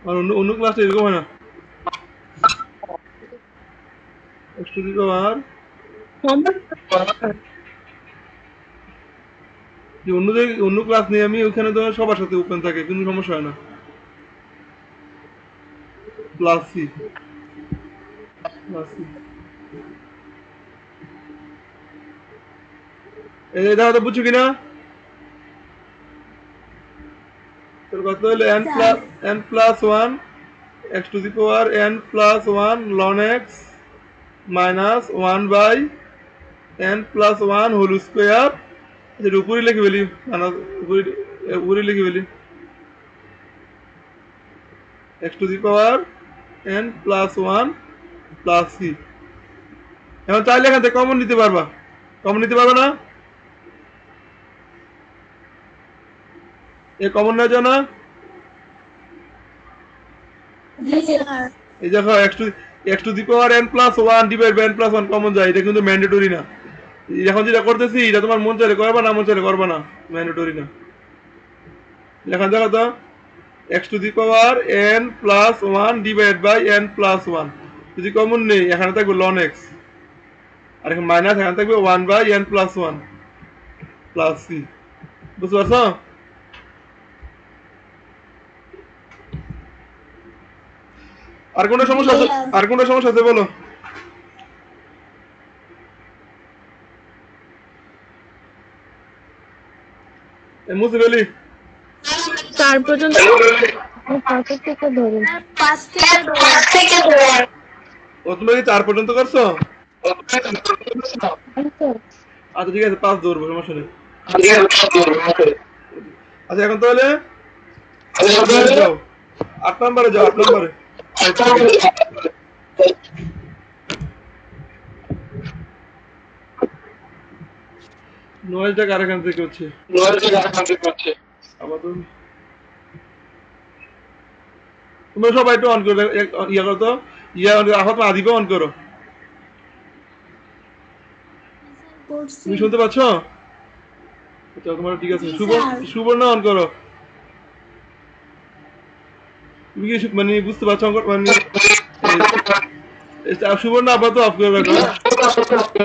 Speaker 1: আর অন্য অন্য ক্লাসটা এরকম হয় না। x টু দি পাওয়ার, যে অন্য ক্লাস নিয়ে আমি ওখানে তো সবার সাথে ওপেন থাকে, কোনো সমস্যা হয় না। প্লাস সি, প্লাস সি, এটা হয়তো বুঝছো কিনা? তোর কত হলো n plus 1 x to the power n plus 1 ln x minus 1 by n plus 1 whole square, যেটা উপরে লিখে ফেলি, উপরে লিখে ফেলি x to the power n plus 1 plus C. এখন চাইলে এখান থেকে কমন নিতে পারবা, কমন নিতে পারবে না, এ কমন নেওয়ার জন্য
Speaker 3: জি স্যার।
Speaker 1: এই দেখো x to the power n plus 1 divide by n plus 1 common যায়, এটা কিন্তু ম্যান্ডেটরি না। এখন যেটা করতেছি এটা তোমার মন চাইলে করবা না, মন চাইলে করবা না, ম্যান্ডেটরি না। এখন দেখো তো, x to the power n plus 1 divide by n plus 1 যদি কমন নেই, এখানে থাকবে ln x, আর এখানে মাইনাস, এখানে থাকবে 1 by n plus 1 plus C. বুঝতে পারছো? আর কোনটা সমস্যা আছে, আর কোনটা সমস্যা আছে বলো? মুছে ফেলি?
Speaker 2: 4 পর্যন্ত থেকে ধরুন।
Speaker 3: 5 থেকে ধরে।
Speaker 1: ও তুমি কি 4 পর্যন্ত করছো? আচ্ছা ঠিক আছে, 5 ধরবো, সমস্যা নেই। আচ্ছা এখন তাহলে যাও 8 নম্বরে, যাও 8 নম্বরে। নয়েজটা কার এখান থেকে হচ্ছে? আবার তোমরা সবাই একটু অন করো, ইয়া করো তো, আপাতত আদিকে অন করো। তুমি শুনতে পাচ্ছ? আচ্ছা তোমার ঠিক আছে। সুবর্ণ অন করো। তুমি কি মানে বুঝতে পারছো মানে সুবর্ণ আপাতত অফ করে রাখো,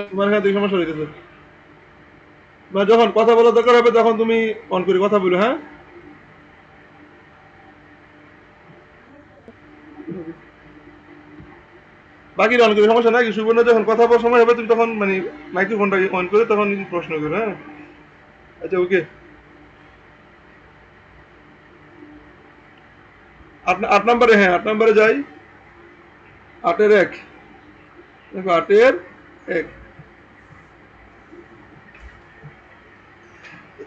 Speaker 1: তোমার এখান থেকে সমস্যা হইতেছে। মানে যখন কথা বলা দরকার হবে তখন তুমি অন করে কথা বলো, হ্যাঁ? বাকি অন করে সমস্যা নাই। সুবর্ণ যখন কথা বলার সময় হবে তুমি তখন মানে মাইক্রোফোনটা অন করে তখন প্রশ্ন করো, হ্যাঁ? আচ্ছা ওকে। 8 নম্বরে, হ্যাঁ 8 নম্বরে যাই। 8-এর 1 দেখো, 8-এর 1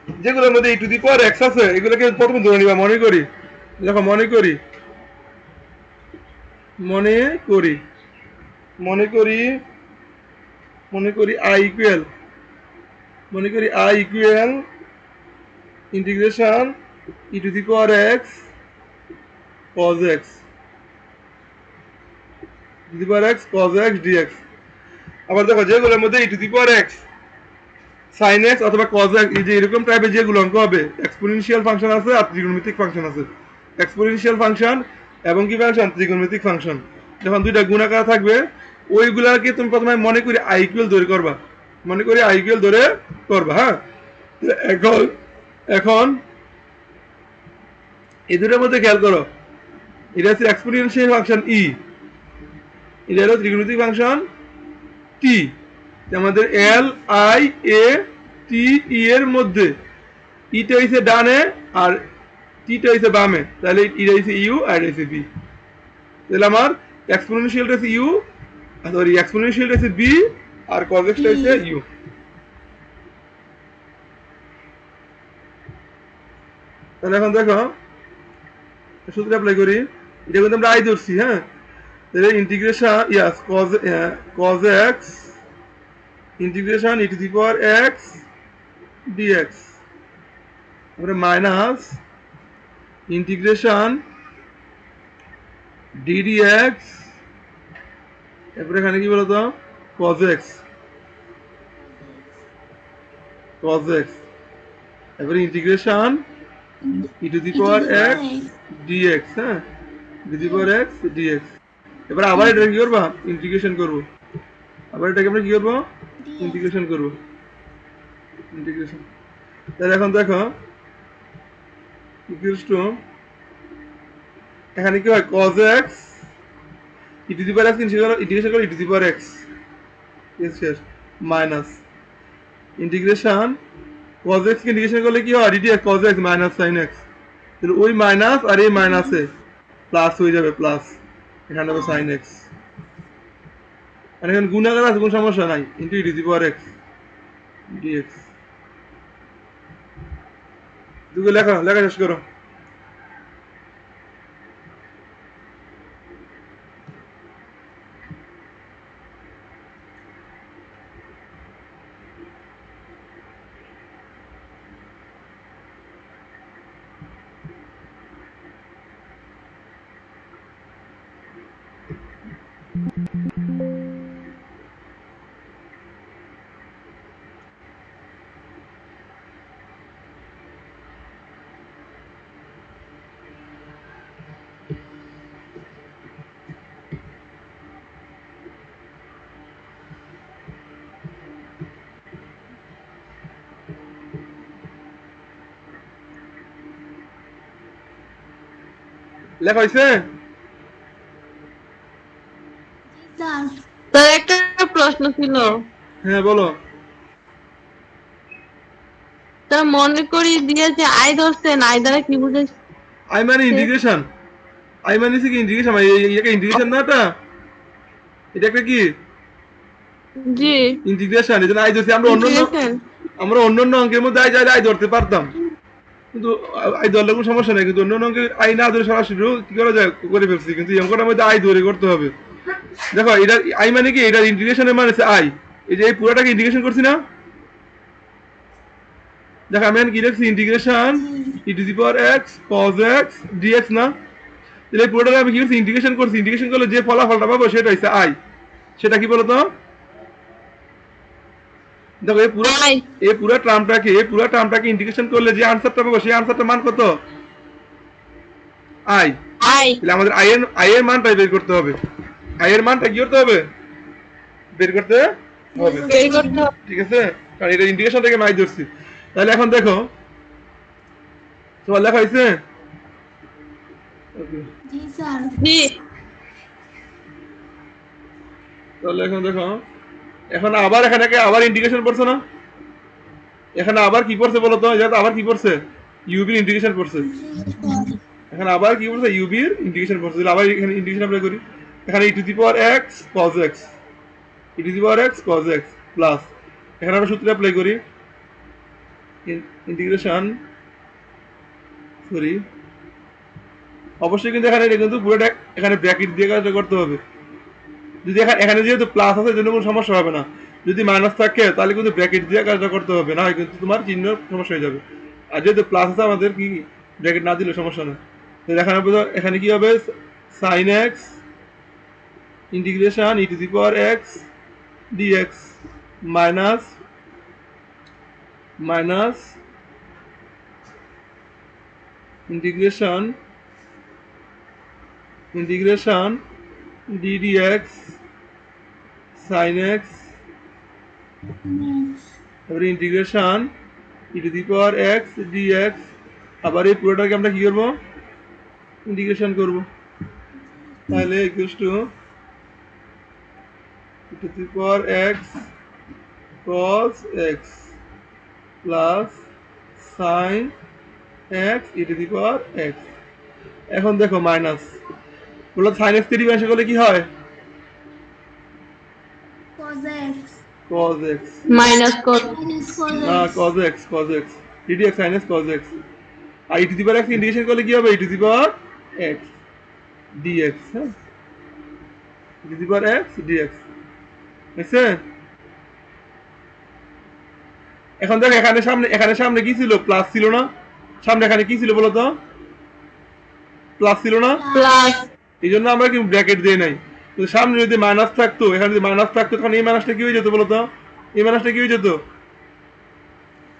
Speaker 1: যেগুলোর মধ্যে e two the power x আছে এগুলোকে প্রথমে ধরে নিবা মনে করি দেখো মনে করি I equal integration e two the power x cos x e two the power x cos x dx আবার দেখো যেগুলোর মধ্যে e two the power x sin x অথবা cos x এই যে এরকম টাইপের যেগুলো অঙ্ক হবে এক্সপোনেনশিয়াল ফাংশন আছে আর ত্রিকোণমিতিক ফাংশন আছে এক্সপোনেনশিয়াল ফাংশন এবং কি ফাংশন ত্রিকোণমিতিক ফাংশন যখন দুইটা গুণাকার থাকবে ওইগুলাকে তুমি প্রথমে মনে করি i ইকুয়াল ধরে করবা হ্যাঁ এখন এখন এই দুটোর মধ্যে খেয়াল করো এটা হচ্ছে এক্সপোনেনশিয়াল ফাংশন e এটা হলো ত্রিকোণমিতিক ফাংশন t আমাদের l i a t e এর মধ্যে e টা হইছে ডানে আর t টা হইছে বামে তাহলে e টা হইছে u আর হইছে b তাহলে আমার এক্সপোনেনশিয়ালটা হইছে u আর সরি এক্সপোনেনশিয়ালটা হইছে b আর cos x টা হইছে u তাহলে এখন দেখো সূত্র অ্যাপ্লাই করি এটা কিন্তু আমরা i ধরছি হ্যাঁ তাহলে integration cos x integration e two the power x dx তারপরে মাইনাস ইন্টিগ্রেশন d dx এরপরে এখানে কি বলতো cos x এরপরে integration e two the power x dx হ্যাঁ e two the power x dx এবার আবার এটা কি করব ইন্টিগ্রেশন করব আবার এটাকে আমরা কি করব ইন্টিগ্রেশন করব তাহলে এখন দেখো ইকুয়ালস টু এখানে কি হয় cos x e two the power x integration করো e two the power x শেষ মাইনাস ইন্টিগ্রেশন cos x কে ইন্টিগ্রেশন করলে কি হয় dx cos x minus sin x তাহলে ওই মাইনাস আর এই মাইনাসে প্লাস হয়ে যাবে প্লাস এখানে হবে sin x আর এখানে গুণাকার আছে কোনো সমস্যা নাই into e two the power x dx দুটো লেখা শেষ করো লেখা হয়েছে
Speaker 3: স্যার
Speaker 2: তার একটা প্রশ্ন ছিল
Speaker 1: হ্যাঁ বলো
Speaker 2: তা মনে করি দিয়েছে আই ধরছেন আই দ্বারা কি বুঝাইছে
Speaker 1: আই মানে ইন্টিগ্রেশন আই মানে কি ইন্টিগ্রেশন এটা ইন্টিগ্রেশন না এটা একটা কি
Speaker 2: জি
Speaker 1: ইন্টিগ্রেশন এজন্য আই ধরছি আমরা অন্য অঙ্কের মধ্যে আই ধরতে পারতাম কিন্তু আই ধরলে কোনো সমস্যা নেই কিন্তু অন্য অঙ্কে আই না ধরে সরাসরি কি করা যায় করে ফেলছি কিন্তু এই অঙ্কটার মধ্যে আই ধরে করতে হবে দেখো এটা আই মানে কি এটা ইন্টিগ্রেশনের মানে হচ্ছে আই এই যে এই পুরোটাকে ইন্টিগ্রেশন করছি না দেখো আমি কি লিখছি integration e two the power x cos x dx না তাহলে পুরোটাকে আমি কি করছি ইন্টিগ্রেশন করছি ইন্টিগ্রেশন করলে যে ফলাফলটা পাবো সেটা হচ্ছে আই সেটা কি বলতো দেখো এই পুরো টার্মটাকে ইন্টিগ্রেশন করলে যে আনসারটা পাবো সেই আনসারটার মান কত আই তাহলে আমাদের আই এর মানটাই বের করতে হবে আই এর মানটা কি করতে হবে বের করতে হবে ঠিক আছে কারণ এটা ইন্টিগ্রেশন থেকে আমি আই ধরছি তাহলে এখন দেখো তোমার লেখা হয়েছে
Speaker 3: জি স্যার
Speaker 2: জি
Speaker 1: তাহলে এখন দেখো এখন আবার আবার ইন্টিগ্রেশন পড়ছে না এখানে আবার কি পড়ছে বলো তো এটা আবার কি পড়ছে ইউবির ইন্টিগ্রেশন পড়ছে এখানে আবার কি পড়ছে ইউবির ইন্টিগ্রেশন পড়ছে আবার এখানে ইন্টিগ্রেশন অ্যাপ্লাই করি এখানে e two the power x cos x e two the power x cos x plus এখানে আমরা সূত্র অ্যাপ্লাই করি ইন্টিগ্রেশন সরি অবশ্যই কিন্তু এখানে এটা কিন্তু পুরোটা এখানে ব্র্যাকেট দিয়ে কাজটা করতে হবে। যদি এখানে যেহেতু প্লাস আছে, জন্য কোনো সমস্যা হবে না। যদি মাইনাস থাকে তাহলে কিন্তু ব্র্যাকেট দিয়ে কাজটা করতে হবে, না হয় কিন্তু তোমার চিহ্ন সমস্যা হয়ে যাবে। আর যেহেতু প্লাস আছে আমাদের কি ব্র্যাকেট না দিলে সমস্যা নেই। তো এখানে এখানে কি হবে, sine x integration e to the power x dx minus minus integration integration D dx sine x, তারপরে integration e to the power x dx. আবার এই পুরোটাকে আমরা কি করবো, ইন্টিগ্রেশন করব। তাহলে equals to e to the power x cos x plus sine x e to the power x. এখন দেখো মাইনাস, বলো সাইন এক্স 3 ভাঙে করলে কি হয়,
Speaker 3: cos x
Speaker 1: cos x
Speaker 2: minus কত?
Speaker 3: minus cos
Speaker 1: না
Speaker 3: x
Speaker 1: cos x ddx sin x cos x। আর e to the power x integration করলে কি হবে, e to the power x dx। হ্যাঁ, e to the power x dx বুঝছে। এখন দেখ এখানে সামনে কি ছিল, প্লাস ছিল না, সামনে এখানে কি ছিল বলো তো, প্লাস ছিল না,
Speaker 2: প্লাস
Speaker 1: এই জন্য আমরা কি ব্র্যাকেট দিয়ে নাই। তো সামনে যদি মাইনাস থাকতো, এখানে যদি মাইনাস থাকতো, তখন এই মাইনাসটা কি হয়ে যেত বলো তো, এই মাইনাসটা কি হয়ে যেত,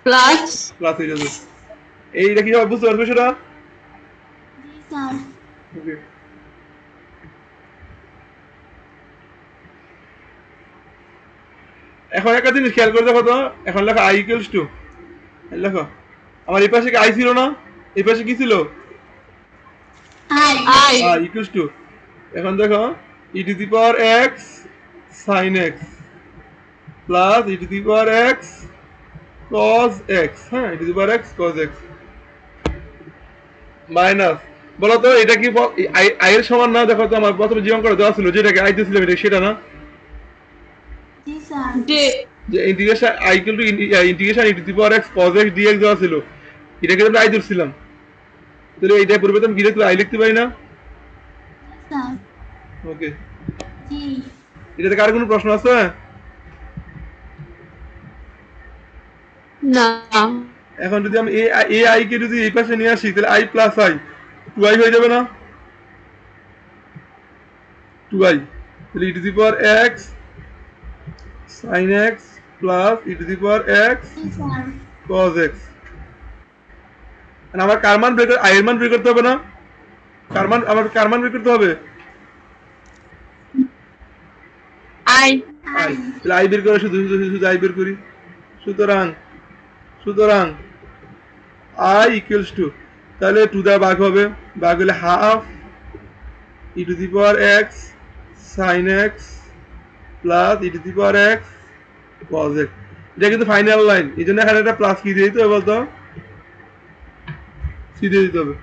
Speaker 2: প্লাস
Speaker 1: প্লাস হয়ে যেত। এইটা কি হবে বুঝতে পারছো সেটা?
Speaker 3: জি স্যার
Speaker 1: ওকে, এখন একটা জিনিস খেয়াল করে দেখো তো, এখন লেখো আই ইকুয়ালস টু, লেখো আমার এই পাশে কি আই ছিল না, এই পাশে কি ছিল,
Speaker 3: i
Speaker 2: আই
Speaker 1: ইকুয়ালস টু, এখন দেখো e to the power x sine x plus e to the power x cos x, হ্যাঁ e to the power x cos x minus, বলো তো এটা কি আই এর সমান না? দেখো তো আমার প্রথমে যে অঙ্কটা দেওয়া ছিল, যেটাকে আই দিয়েছিলাম, এটা সেটা না,
Speaker 3: জি স্যার
Speaker 2: যে
Speaker 1: যে integration I equal to integration e to the power x cos x dx দেওয়া ছিল, এটাকে আমরা আই ধরছিলাম। তাহলে এইটা পূর্বে তো আমি কি লিখতে আই লিখতে পারি না?
Speaker 3: স্যার
Speaker 1: ওকে,
Speaker 3: জি
Speaker 1: এটাতে কার কোনো প্রশ্ন আছে?
Speaker 2: না
Speaker 1: এখন যদি আমি এ আই কে যদি এই পাশে নিয়ে আসি, তাহলে আই প্লাস আই 2i হয়ে যাবে না, 2i, তাহলে e to the power x sine x plus e to the power x
Speaker 3: জি স্যার
Speaker 1: cos x। আমার কার মান বের আই এর মান বের করতে হবে না, কার মান বের করতে হবে,
Speaker 2: আই
Speaker 1: আই, তাহলে আই বের করে শুধু আই বের করি। সুতরাং সুতরাং আই ইকুয়ালস টু, তাহলে টু দ্বারা ভাগ হবে, ভাগ হলে half e to the power x sine x plus e to the power x cos x। এটা কিন্তু ফাইনাল লাইন, এই জন্য এখানে একটা প্লাস কি দিয়ে দিতে হবে বলতো, সি দিয়ে দিতে হবে।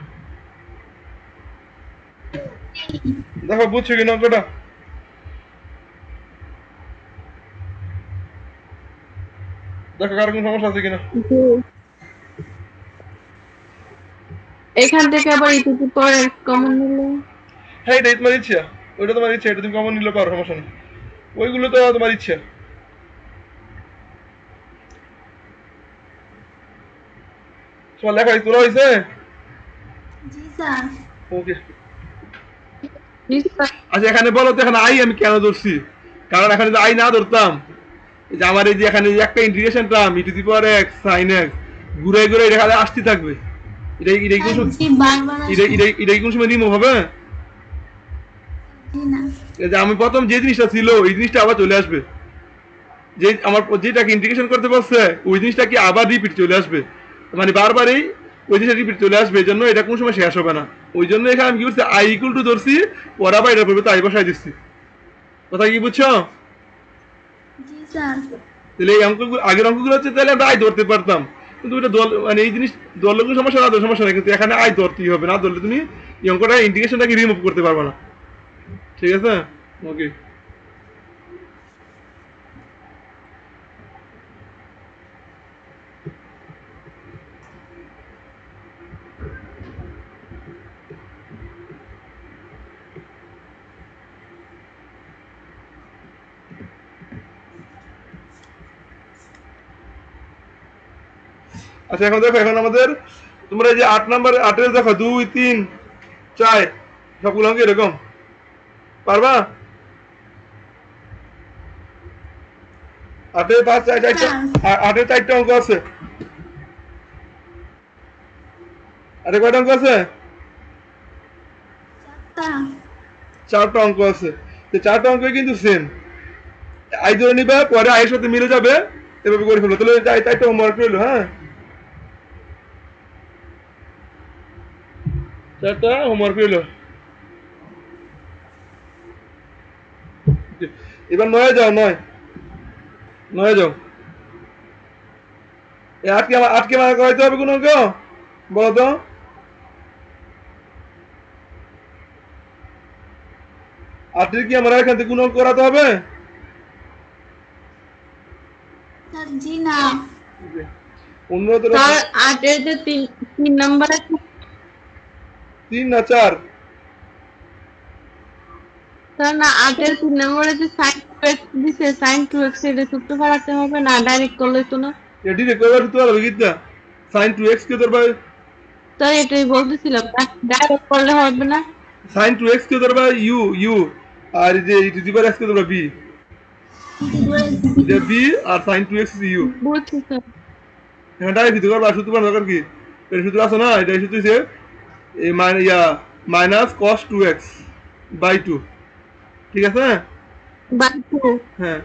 Speaker 1: দেখো বুঝছো কি অঙ্কটা? দেখো কার কোনো সমস্যা আছে কিনা।
Speaker 2: এখান থেকে আবার e to the power x common নিলে
Speaker 1: হ্যাঁ এটাই তোমার ইচ্ছা, ওইটা তোমার ইচ্ছা, এটা তুমি কমন নিলে পারো, সমস্যা নেই, ওইগুলো তো তোমার ইচ্ছা। তোমার লেখা তোলা হয়েছে?
Speaker 3: জি স্যার
Speaker 1: ওকে, আচ্ছা এখানে বলো তো, এখানে আই আমি কেন ধরছি, কারণ এখানে যদি আই না ধরতাম, এই যে আমার এই যে এখানে যে একটা integration term e to the power x sine X ঘুরে ঘুরে এটা খালি আসতে থাকবে, এটাই কোন
Speaker 3: জি বারবার
Speaker 1: এটাই কোন সময় রিমুভ হবে?
Speaker 3: জি না
Speaker 1: এই যে আমি প্রথম যে জিনিসটা ছিল ওই জিনিসটা আবার চলে আসবে, যে আমার যেটাকে ইন্টিগ্রেশন করতে পারছে ওই জিনিসটা কি আবার রিপিট চলে আসবে, মানে বারবারই ওই জিনিসটা রিপিট চলে আসবে, এই জন্য এটা কোনো সময় শেষ হবে না। ওই জন্য এখানে আমি কি করছি, আই ইকুয়াল টু ধরছি, পরে আবার এটার পরিবর্তে আই বসাই দিচ্ছি। কথা কি বুঝছো?
Speaker 3: জি স্যার
Speaker 1: তাহলে এই অঙ্কগুলো, আগের অঙ্কগুলো হচ্ছে তাহলে আমরা আই ধরতে পারতাম, কিন্তু এটা দল মানে এই জিনিস ধরলে কোনো সমস্যা, না ধরলে সমস্যা নেই, কিন্তু এখানে আই ধরতেই হবে, না ধরলে তুমি এই অঙ্কটা ইন্টিগ্রেশনটাকে রিমুভ করতে পারবে না। ঠিক আছে, ওকে। আচ্ছা এখন দেখো, এখন আমাদের তোমরা এই যে 8 নাম্বার 8 দেখো 2 3 4 সবগুলো অঙ্ক এরকম পারবা? 8 5 4 4 8 4টা অঙ্ক আছে। 8 কয়টা অঙ্ক আছে?
Speaker 3: তা
Speaker 1: 4টা অঙ্ক আছে। তো 4টা অঙ্ক কিন্তু সেম। আই ধরে নিবা, পরে আয়ের সাথে মিলে যাবে, এভাবে করে ফেলো। তাহলে এই 4টা হোমওয়ার্ক রইলো। হ্যাঁ, 4টা হোমওয়ার্ক রইলো। এবার 9 যাও, 9 যাও। এই আটকে মারা করাইতে হবে কোন অঙ্ক? বলো তো। আটের কি আমরা এখান থেকে কোন অঙ্ক করাতে হবে?
Speaker 3: স্যার জি না।
Speaker 1: অন্য
Speaker 2: স্যার 8-এর যে 3 নাম্বার আছে
Speaker 1: 3 না 4?
Speaker 2: স্যার না 8-এর 3 নম্বরে যে sin 2x দিছে sin 2x এটা সূত্র পাল্টাতে হবে না ডাইরেক্ট করলে তো না?
Speaker 1: এটি রেকর্ড করতে পারবে কিনা? sin 2x কে ধরবা,
Speaker 2: স্যার এটাই বলতেছিলাম ডাইরেক্ট করলে হবে না?
Speaker 1: sin 2x কে ধরবা u আর এই যে e to the power x কে ধরবা b। এটা b আর sin 2x is u।
Speaker 2: বুঝছি স্যার।
Speaker 1: এখানে ডাইরেক্ট দিতে পারবা, সূত্র বানানোর দরকার কি? এর সূত্র আছে না, এটা সূত্র হচ্ছে এই মাইনাস cos 2x বাই 2। ঠিক আছে?
Speaker 2: বাকি
Speaker 1: হ্যাঁ,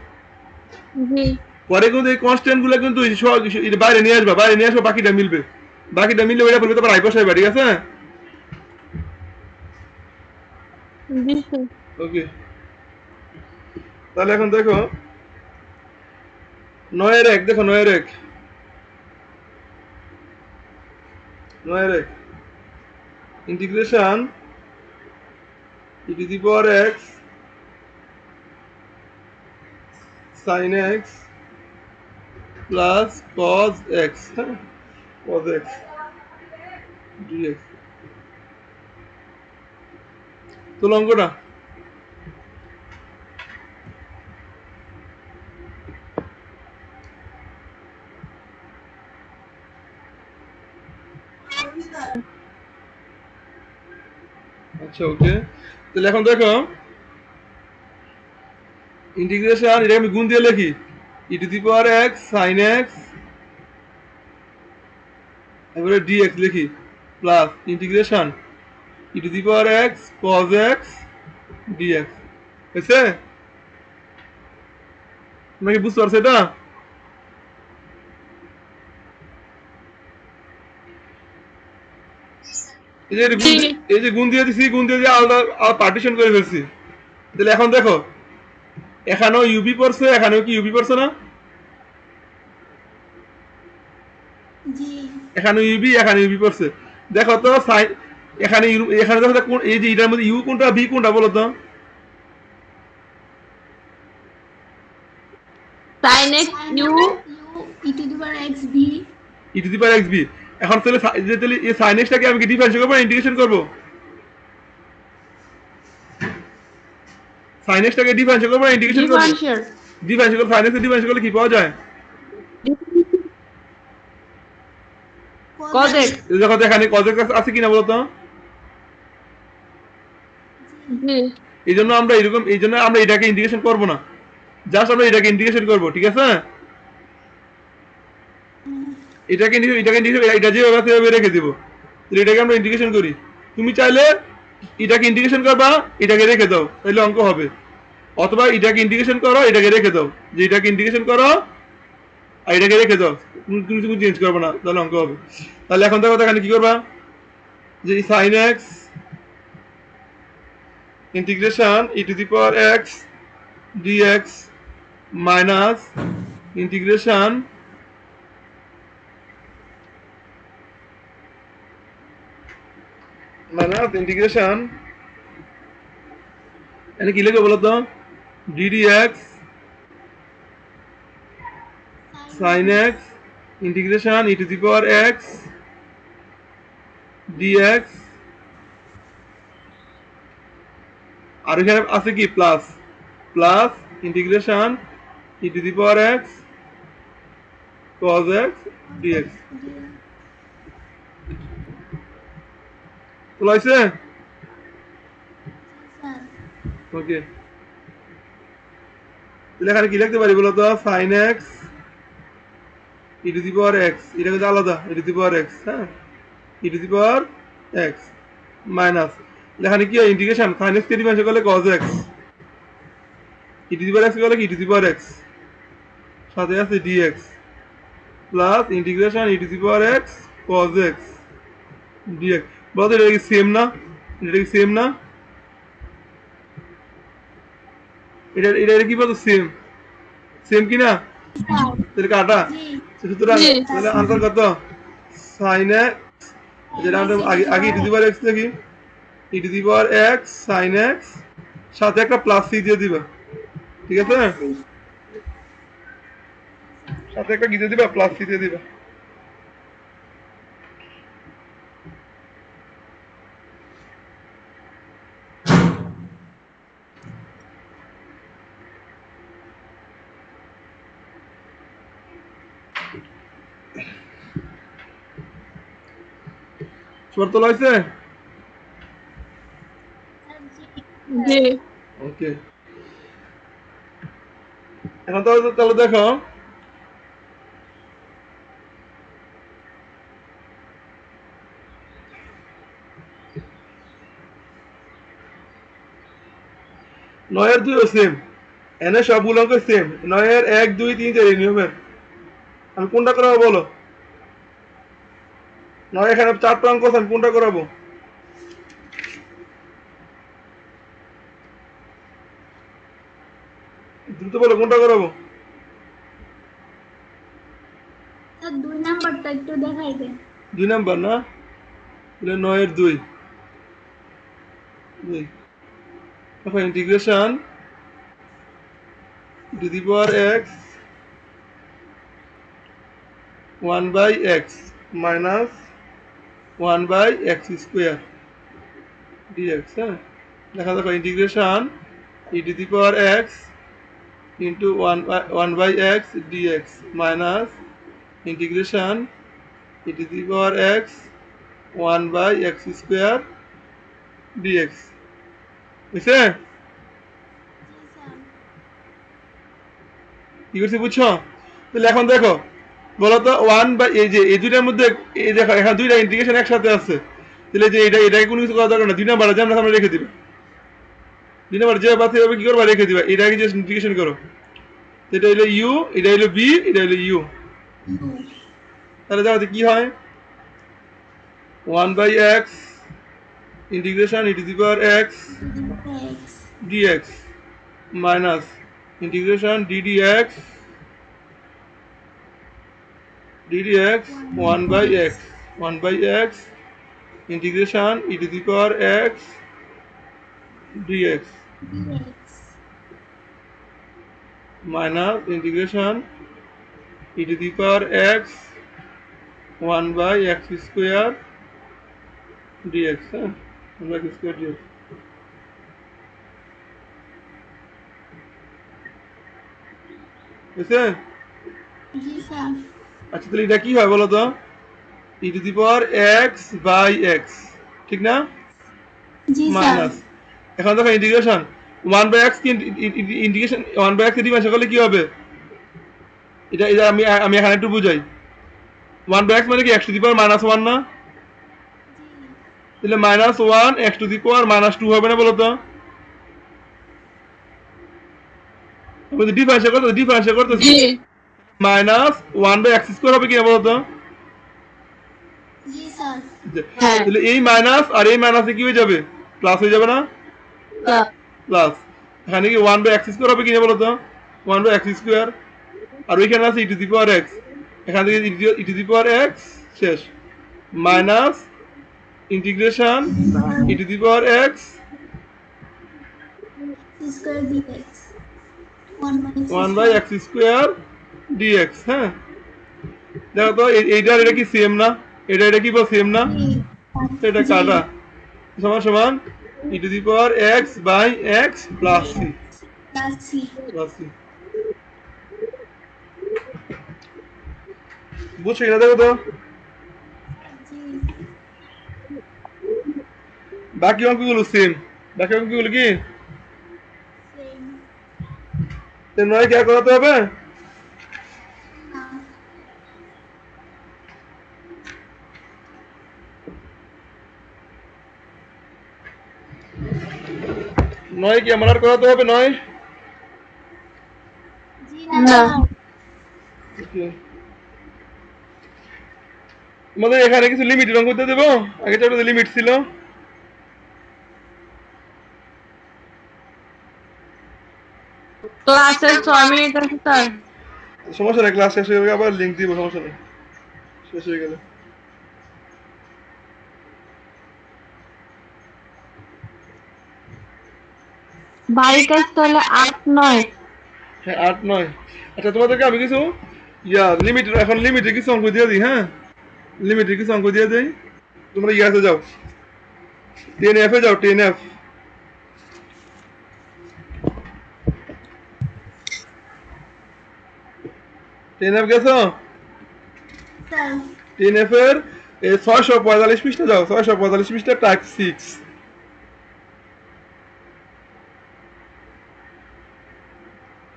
Speaker 2: জি
Speaker 1: পরে কিন্তু এই কনস্ট্যান্ট গুলো কিন্তু এটা বাইরে নিয়ে আসবা, বাইরে নিয়ে আসবা, বাকিটা মিলবে। বাকিটা মিললে ওইটা বলবে তারপর আই বসাইবা। ঠিক আছে?
Speaker 2: জি স্যার।
Speaker 1: ওকে, তাহলে এখন দেখো 9-এর 1 দেখো, 9-এর 1 integration e to the power x sin x plus cos x, হ্যাঁ, cos x dx। তো অঙ্কটা আচ্ছা ওকে, তাহলে এখন দেখো ইন্টিগ্রেশন, এটা আমি গুণ দিয়ে লিখি e to the power x sin x, এবারে dx লিখি plus integration e to the power x cos x dx। হয়েছে? তোমরা কি বুঝতে পারছো এটা? এই যে গুণ দিয়ে দিছি, গুণ দিয়ে আলাদা পার্টিশন করে ফেলছি। তাহলে এখন দেখো এখানেও ইউবি পড়ছে, এখানেও কি ইউবি পড়ছে না?
Speaker 3: জি
Speaker 1: এখানে ইউবি, এখানে ইউবি পড়ছে। দেখো তো সাইন, এখানে এখানে দেখো তো এই যে এটার মধ্যে ইউ কোনটা বি কোনটা বলো তো?
Speaker 2: sin x u
Speaker 3: e to the power X V.
Speaker 1: E to the power X B. এখন তাহলে তাহলে এই সাইন এক্সটাকে আমি কি ডিফারেন্সিয়েট করবো, ইন্টিগ্রেশন করবো? সাইন এক্সটাকে ডিফারেন্সিয়েট করবো, ইন্টিগ্রেশন করবো?
Speaker 2: ডিফারেন্সিয়াল
Speaker 1: ডিফারেন্সিয়েট করবো। সাইন এক্স ডিফারেন্সিয়েট করলে কি পাওয়া যায়?
Speaker 2: cos x
Speaker 1: দেখো তো এখানে cos x আছে কিনা বলো তো?
Speaker 2: জি
Speaker 1: এই জন্য আমরা এরকম, এই জন্য আমরা এটাকে ইন্টিগ্রেশন করবো না, জাস্ট আমরা এটাকে ইন্টিগ্রেশন করবো। ঠিক আছে? এটাকে এটা যেভাবে আছে সেভাবে রেখে দিব। তাহলে এটাকে আমরা ইন্টিগ্রেশন করি। তুমি চাইলে এটাকে ইন্টিগ্রেশন করবা, এটাকে রেখে দাও, তাহলে অঙ্ক হবে। অথবা এটাকে ইন্টিগ্রেশন করো, এটাকে রেখে দাও, যে এটাকে ইন্টিগ্রেশন করো আর এটাকে রেখে দাও, তুমি কিছু চেঞ্জ করবে না, তাহলে অঙ্ক হবে। তাহলে এখন দেখো এখানে কি করবা, যে sine x integration e to the power x dx minus integration এখানে কি লিখবে বলো তো? D dx sin x integration e to the power x dx, আর এখানে আছে কি plus, plus integration e to the power x cos x dx তো লাইছে
Speaker 3: স্যার
Speaker 1: ওকে তাহলে এখানে কি লিখতে পারি বলো তো sin x e to the power x এটা কিন্তু আলাদা e to the power x হ্যাঁ e to the power x minus এখানে কি ইন্টিগ্রেশন sin x কে ডিফারেন্স করলে cos x e to the power x করলে কি e to the power x সাথে আছে dx plus integration e to the power x cos x dx বলতে এটা কি সেম না এটা কি সেম না এটা এটা কি বলতো সেম সেম কি না তাহলে কাটা সুতরাং তাহলে আনসার কত sin x যেটা আমরা আগে আগে e to the power x দেখি e to the power x sin x সাথে একটা প্লাস c দিয়ে দিবা ঠিক আছে সাথে একটা কি দিয়ে দিবা প্লাস c দিয়ে দিবা শর্ত লইছে
Speaker 2: জি
Speaker 1: ওকে এখন তাহলে দেখো নয়ের দুইও সেম এনে সবগুলো অঙ্ক সেম নয়ের 1 2 3 4 নিয়মের আমি কোনটা করাবো বলো নয় এখানে 4টা অঙ্ক আছে আমি কোনটা করাবো দ্রুত বলো কোনটা করাবো
Speaker 3: স্যার 2 নাম্বারটা একটু দেখাই দেন
Speaker 1: 2 নাম্বার না তাহলে 9 এর 2 এখন integration two the power x 1 by x minus 1 by x square dx হ্যাঁ দেখা দেখো integration e to the power x into 1 by x dx minus integration e to the power x 1 by x square dx বুঝছে কি করছি বুঝছো তাহলে এখন দেখো বলো তো 1 বাই এই যে এই দুইটার মধ্যে এই দেখো এখানে দুইটা ইন্টিগ্রেশন একসাথে আছে তাহলে যে এটাকে কোনো কিছু করা দরকার না 2 নাম্বার আছে আমরা সামনে রেখে দিবা 2 নাম্বার যে বাকি হবে কি করবা রেখে দিবা এটাকে জাস্ট ইন্টিগ্রেশন করো এটা হলো u এটা হলো b এটা হলো u তাহলে দেখো কি হয় 1 by x integration e to the power x dx minus integration ddx 1 by x 1 by x integration e to the power x dx minus integration e to the power x 1 by x square dx 1 by x square dx বুঝছে
Speaker 3: জি sir
Speaker 1: আচ্ছা তাহলে এটা কি হয় বলো তো e to the power x by x ঠিক না
Speaker 3: জি স্যার
Speaker 1: মাইনাস এখন দেখো ইন্টিগ্রেশন 1 by x কি ইন্টিগ্রেশন 1 by x এর ডিফারেন্স করলে কি হবে এটা এটা আমি এখানে একটু বুঝাই 1 by x মানে কি x to the power -1 না তাহলে -1 x to the power -2 হবে না বলো তো আমি ডিফারেন্স করতে
Speaker 2: জি
Speaker 1: -1 by x স্কয়ার হবে কি বলো তো
Speaker 3: জি স্যার
Speaker 2: হ্যাঁ
Speaker 1: তাহলে এই মাইনাস আর এই মাইনাসে কি হয়ে যাবে প্লাস হয়ে যাবে না প্লাস এখানে কি 1 বাই x স্কয়ার হবে কি না বলো তো 1 বাই x স্কয়ার আর ওইখানে আছে e to the power x এখান থেকে e to the power x শেষ minus integration e to the power x
Speaker 3: square dx
Speaker 1: 1 by x square dx হ্যাঁ দেখো তো এইটার এটা কি সেম না এটা কি বল সেম না এটা কাটা সমান সমান e to the power x by x plus c
Speaker 3: plus C
Speaker 1: plus c বুঝছো কিনা দেখো তো।
Speaker 3: জি
Speaker 1: বাকি অঙ্কগুলো সেম, বাকি অঙ্কগুলো কি
Speaker 3: সেম।
Speaker 1: 9 কে করাতে হবে।
Speaker 3: না
Speaker 1: 9 কি আমার আর করাতে হবে 9?
Speaker 3: জি না
Speaker 2: না।
Speaker 3: স্যার।
Speaker 1: Okay. তোমাদের এখানে কিছু লিমিটের অঙ্ক দিতে দেবো, আগে তো লিমিট ছিল।
Speaker 2: ক্লাসের 6 মিনিট আছে স্যার।
Speaker 1: সমস্যা নেই, ক্লাস শেষ হয়ে গেলে আবার লিঙ্ক দিব, সমস্যা নেই, শেষ হয়ে গেলে।
Speaker 2: বাড়ি কাজ তাহলে 8 9।
Speaker 1: হ্যাঁ 8 9। আচ্ছা তোমাদেরকে আমি কিছু লিমিট, এখন লিমিটে কিছু অঙ্ক দিয়ে দিই। হ্যাঁ লিমিটে কিছু অঙ্ক দিয়ে দিই। তোমরা ইয়াতে যাও, 10F এ যাও, 10F। 10F গেছো?
Speaker 3: স্যার
Speaker 1: 10F এর 645 পৃষ্ঠা যাও, 645 পৃষ্ঠা টাইপ 6।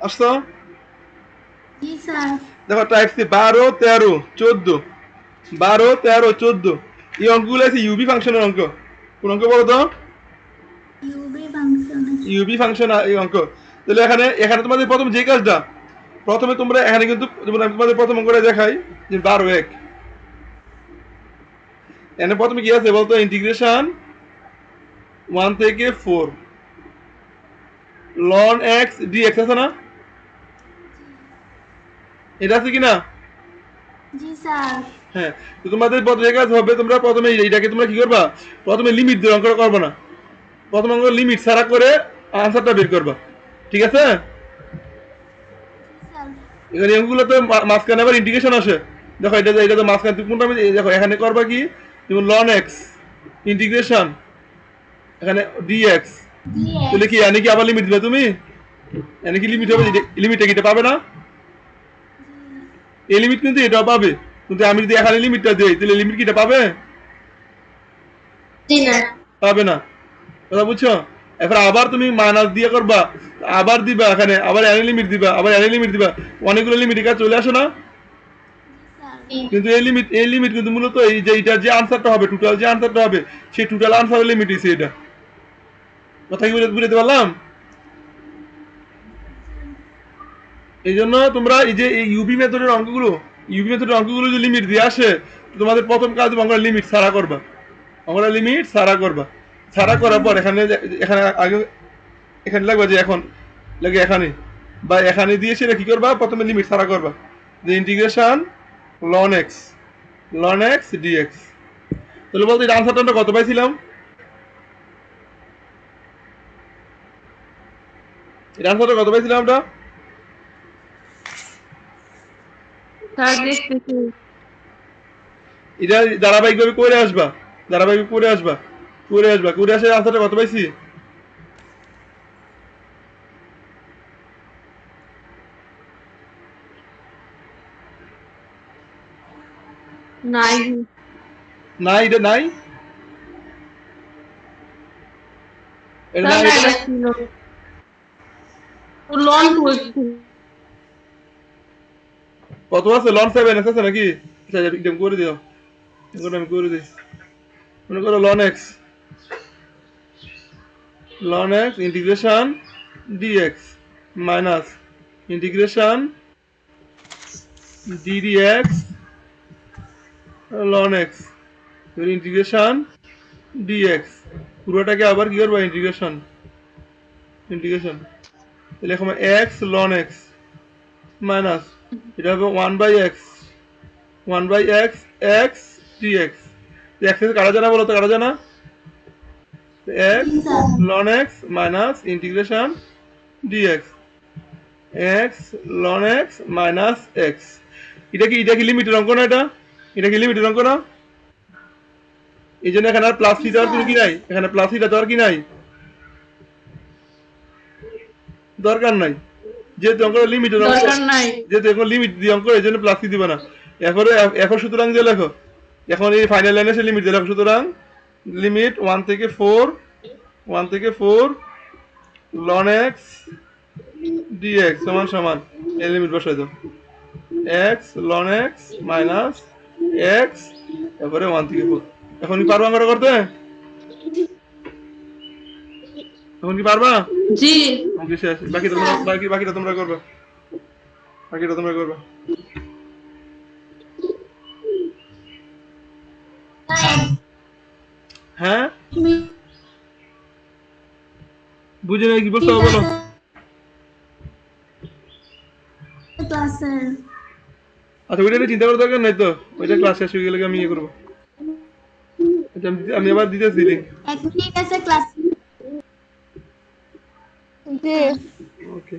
Speaker 1: আসছো?
Speaker 3: জি স্যার।
Speaker 1: দেখো টাইপ সি 12 13 14, 12 13 14, এই অঙ্কগুলো আছে ইউবি ফাংশনের অঙ্ক। কোন অঙ্ক বলো তো?
Speaker 3: UV function.
Speaker 1: ইউবি ফাংশন এই অঙ্ক। তাহলে এখানে এখানে তোমাদের প্রথম যে কাজটা, প্রথমে তোমরা এখানে কিন্তু যেমন আমি তোমাদের প্রথম অঙ্কটা দেখাই যে 12 1, এখানে প্রথমে কি আছে বলতো, ইন্টিগ্রেশন 1 থেকে 4 ln x dx আছে না? এটা আছে কি না?
Speaker 3: জি স্যার।
Speaker 1: হ্যাঁ, তো তোমাদের প্রথমে কাজ হবে, তোমরা প্রথমে এইটাকে তোমরা কি করবা, প্রথমে লিমিট দিয়ে অঙ্কটা করবে না, প্রথম অঙ্ক লিমিট ছাড়া করে আনসারটা বের করবা। ঠিক আছে?
Speaker 3: জি স্যার।
Speaker 1: এখানে অঙ্কগুলো তো মাঝখানে আবার ইন্টিগ্রেশন আসে। দেখো এটা তো মাঝখানে কোনটা দেখো, এখানে করবা কি, যেমন ln x ইন্টিগ্রেশন এখানে dx, তাহলে কি এনে কি আবার লিমিট দিবে তুমি? এনে কি লিমিট হবে? লিমিটটা কি এটা পাবে না? এই লিমিট কিন্তু এটাও পাবে, কিন্তু আমি যদি এখানে লিমিটটা দেই তাহলে লিমিট কি এটা পাবে?
Speaker 2: জি না।
Speaker 1: পাবে না। কথা বুঝছো? এরপর আবার তুমি মাইনাস দিয়ে করবা, আবার দিবা এখানে, আবার এনে লিমিট দিবা, আবার এনে লিমিট দিবা, অনেকগুলো লিমিট এখানে চলে আসে না? কিন্তু এই লিমিট কিন্তু মূলত এই যে এটা যে আনসারটা হবে, টোটাল যে আনসারটা হবে, সেই টোটাল আনসারের লিমিট ইসে এটা। কথা কি বুঝতে পারলাম? এই জন্য তোমরা এই যে এই ইউবি মেথডের অঙ্কগুলো যে লিমিট দিয়ে আসে, তোমাদের প্রথম কাজ অঙ্কটা লিমিট ছাড়া করবা, অঙ্কটা লিমিট ছাড়া করবা। ছাড়া করার পর এখানে এখানে আগে এখানে লাগবে যে এখন লাগে এখানে, বা এখানে দিয়ে সেটা কি করবা, প্রথমে লিমিট ছাড়া করবা, যে ইন্টিগ্রেশন ln x dx। তাহলে বলতে এই আনসারটা আমরা কত পাইছিলাম? এই আনসারটা কত পাইছিলাম আমরা?
Speaker 2: স্যার দেখতেছি।
Speaker 1: এটা ধারাবাহিকভাবে করে আসবা, ধারাবাহিক করে আসবা, করে আসে আনসারটা কত পাইছি?
Speaker 2: নাই
Speaker 1: নাই, এটা নাই, এটা
Speaker 2: স্যার,
Speaker 1: নাই,
Speaker 2: না
Speaker 1: এটা
Speaker 2: এটা
Speaker 1: নাই।
Speaker 2: ছিল লন করছি।
Speaker 1: কত আছে? ln 7 আছে নাকি? আচ্ছা এটা করে দিও, এটা আমি করে দিই। মনে করো ln x integration dx minus integration ddx ln x integration dx, পুরোটাকে আবার কি করবো, ইন্টিগ্রেশন তাহলে এখন x ln x মাইনাস এটা হবে 1/x x dx। x এর কাটা জানা বলো তো, কাটা জানা? x
Speaker 3: জি sir.
Speaker 1: ln x minus integration dx, x ln x minus x। এটা কি লিমিটের অঙ্ক না? এটা কি লিমিটের অঙ্ক না? এই জন্য এখানে আর প্লাস থ্রি দেওয়ার কোনো কি নাই, এখানে প্লাস থ্রিটা দেওয়ার কি নাই, দরকার নাই, যেহেতু অঙ্কটা লিমিটের অঙ্ক,
Speaker 2: দরকার নাই।
Speaker 1: যেহেতু এখন লিমিট দিয়ে অঙ্ক, এই জন্য প্লাস থ্রি দিবে না। এরপরে এখন সুতরাং দিয়ে লেখো, এখন এই ফাইনাল লাইনে এসে লিমিট দিয়ে লেখো, সুতরাং লিমিট 1 থেকে 4 ln x dx সমান সমান এই লিমিট বসাই দাও, x ln x minus x তারপরে 1 থেকে 4। এখন কি পারবা আমরা করতে? এখন কি পারবা?
Speaker 2: জি
Speaker 1: ওকে শেষ, বাকিটা তোমরা করবে, বাকিটা তোমরা করবে। হ্যাঁ বুঝে নাই কি বলতে হবে বলো।
Speaker 3: ক্লাসে
Speaker 1: আচ্ছা ওইটা নিয়ে চিন্তা করার দরকার নাই তো, ওইটা ক্লাস শেষ হয়ে গেলে আমি ইয়ে করবো। আচ্ছা, আমি আবার দিতেছি লিঙ্ক।
Speaker 3: 1 মিনিট আছে ক্লাস।
Speaker 2: জি
Speaker 1: ওকে,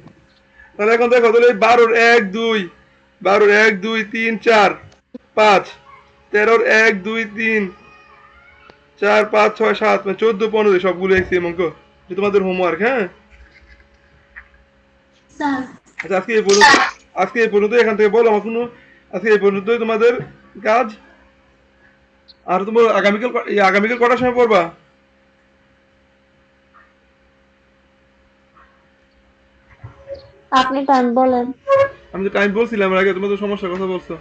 Speaker 1: তাহলে এখন দেখো তাহলে 12 1 2 12 1 2 3 4 5 13 1 2 3 4 5 6 7 14 15 সবগুলো এক্সএম অঙ্ক, যে তোমাদের হোমওয়ার্ক। হ্যাঁ
Speaker 3: স্যার
Speaker 1: আচ্ছা আজকে এই পর্যন্ত এখান থেকে বলো আমার কোনো, আজকে এই পর্যন্তই তোমাদের কাজ। আর তোমার আগামীকাল কটার সময় পড়বা?
Speaker 2: আপনি টাইম বলেন।
Speaker 1: আমি তো টাইম বলছিলাম এর আগে, তুমি তো সমস্যার কথা বলছো।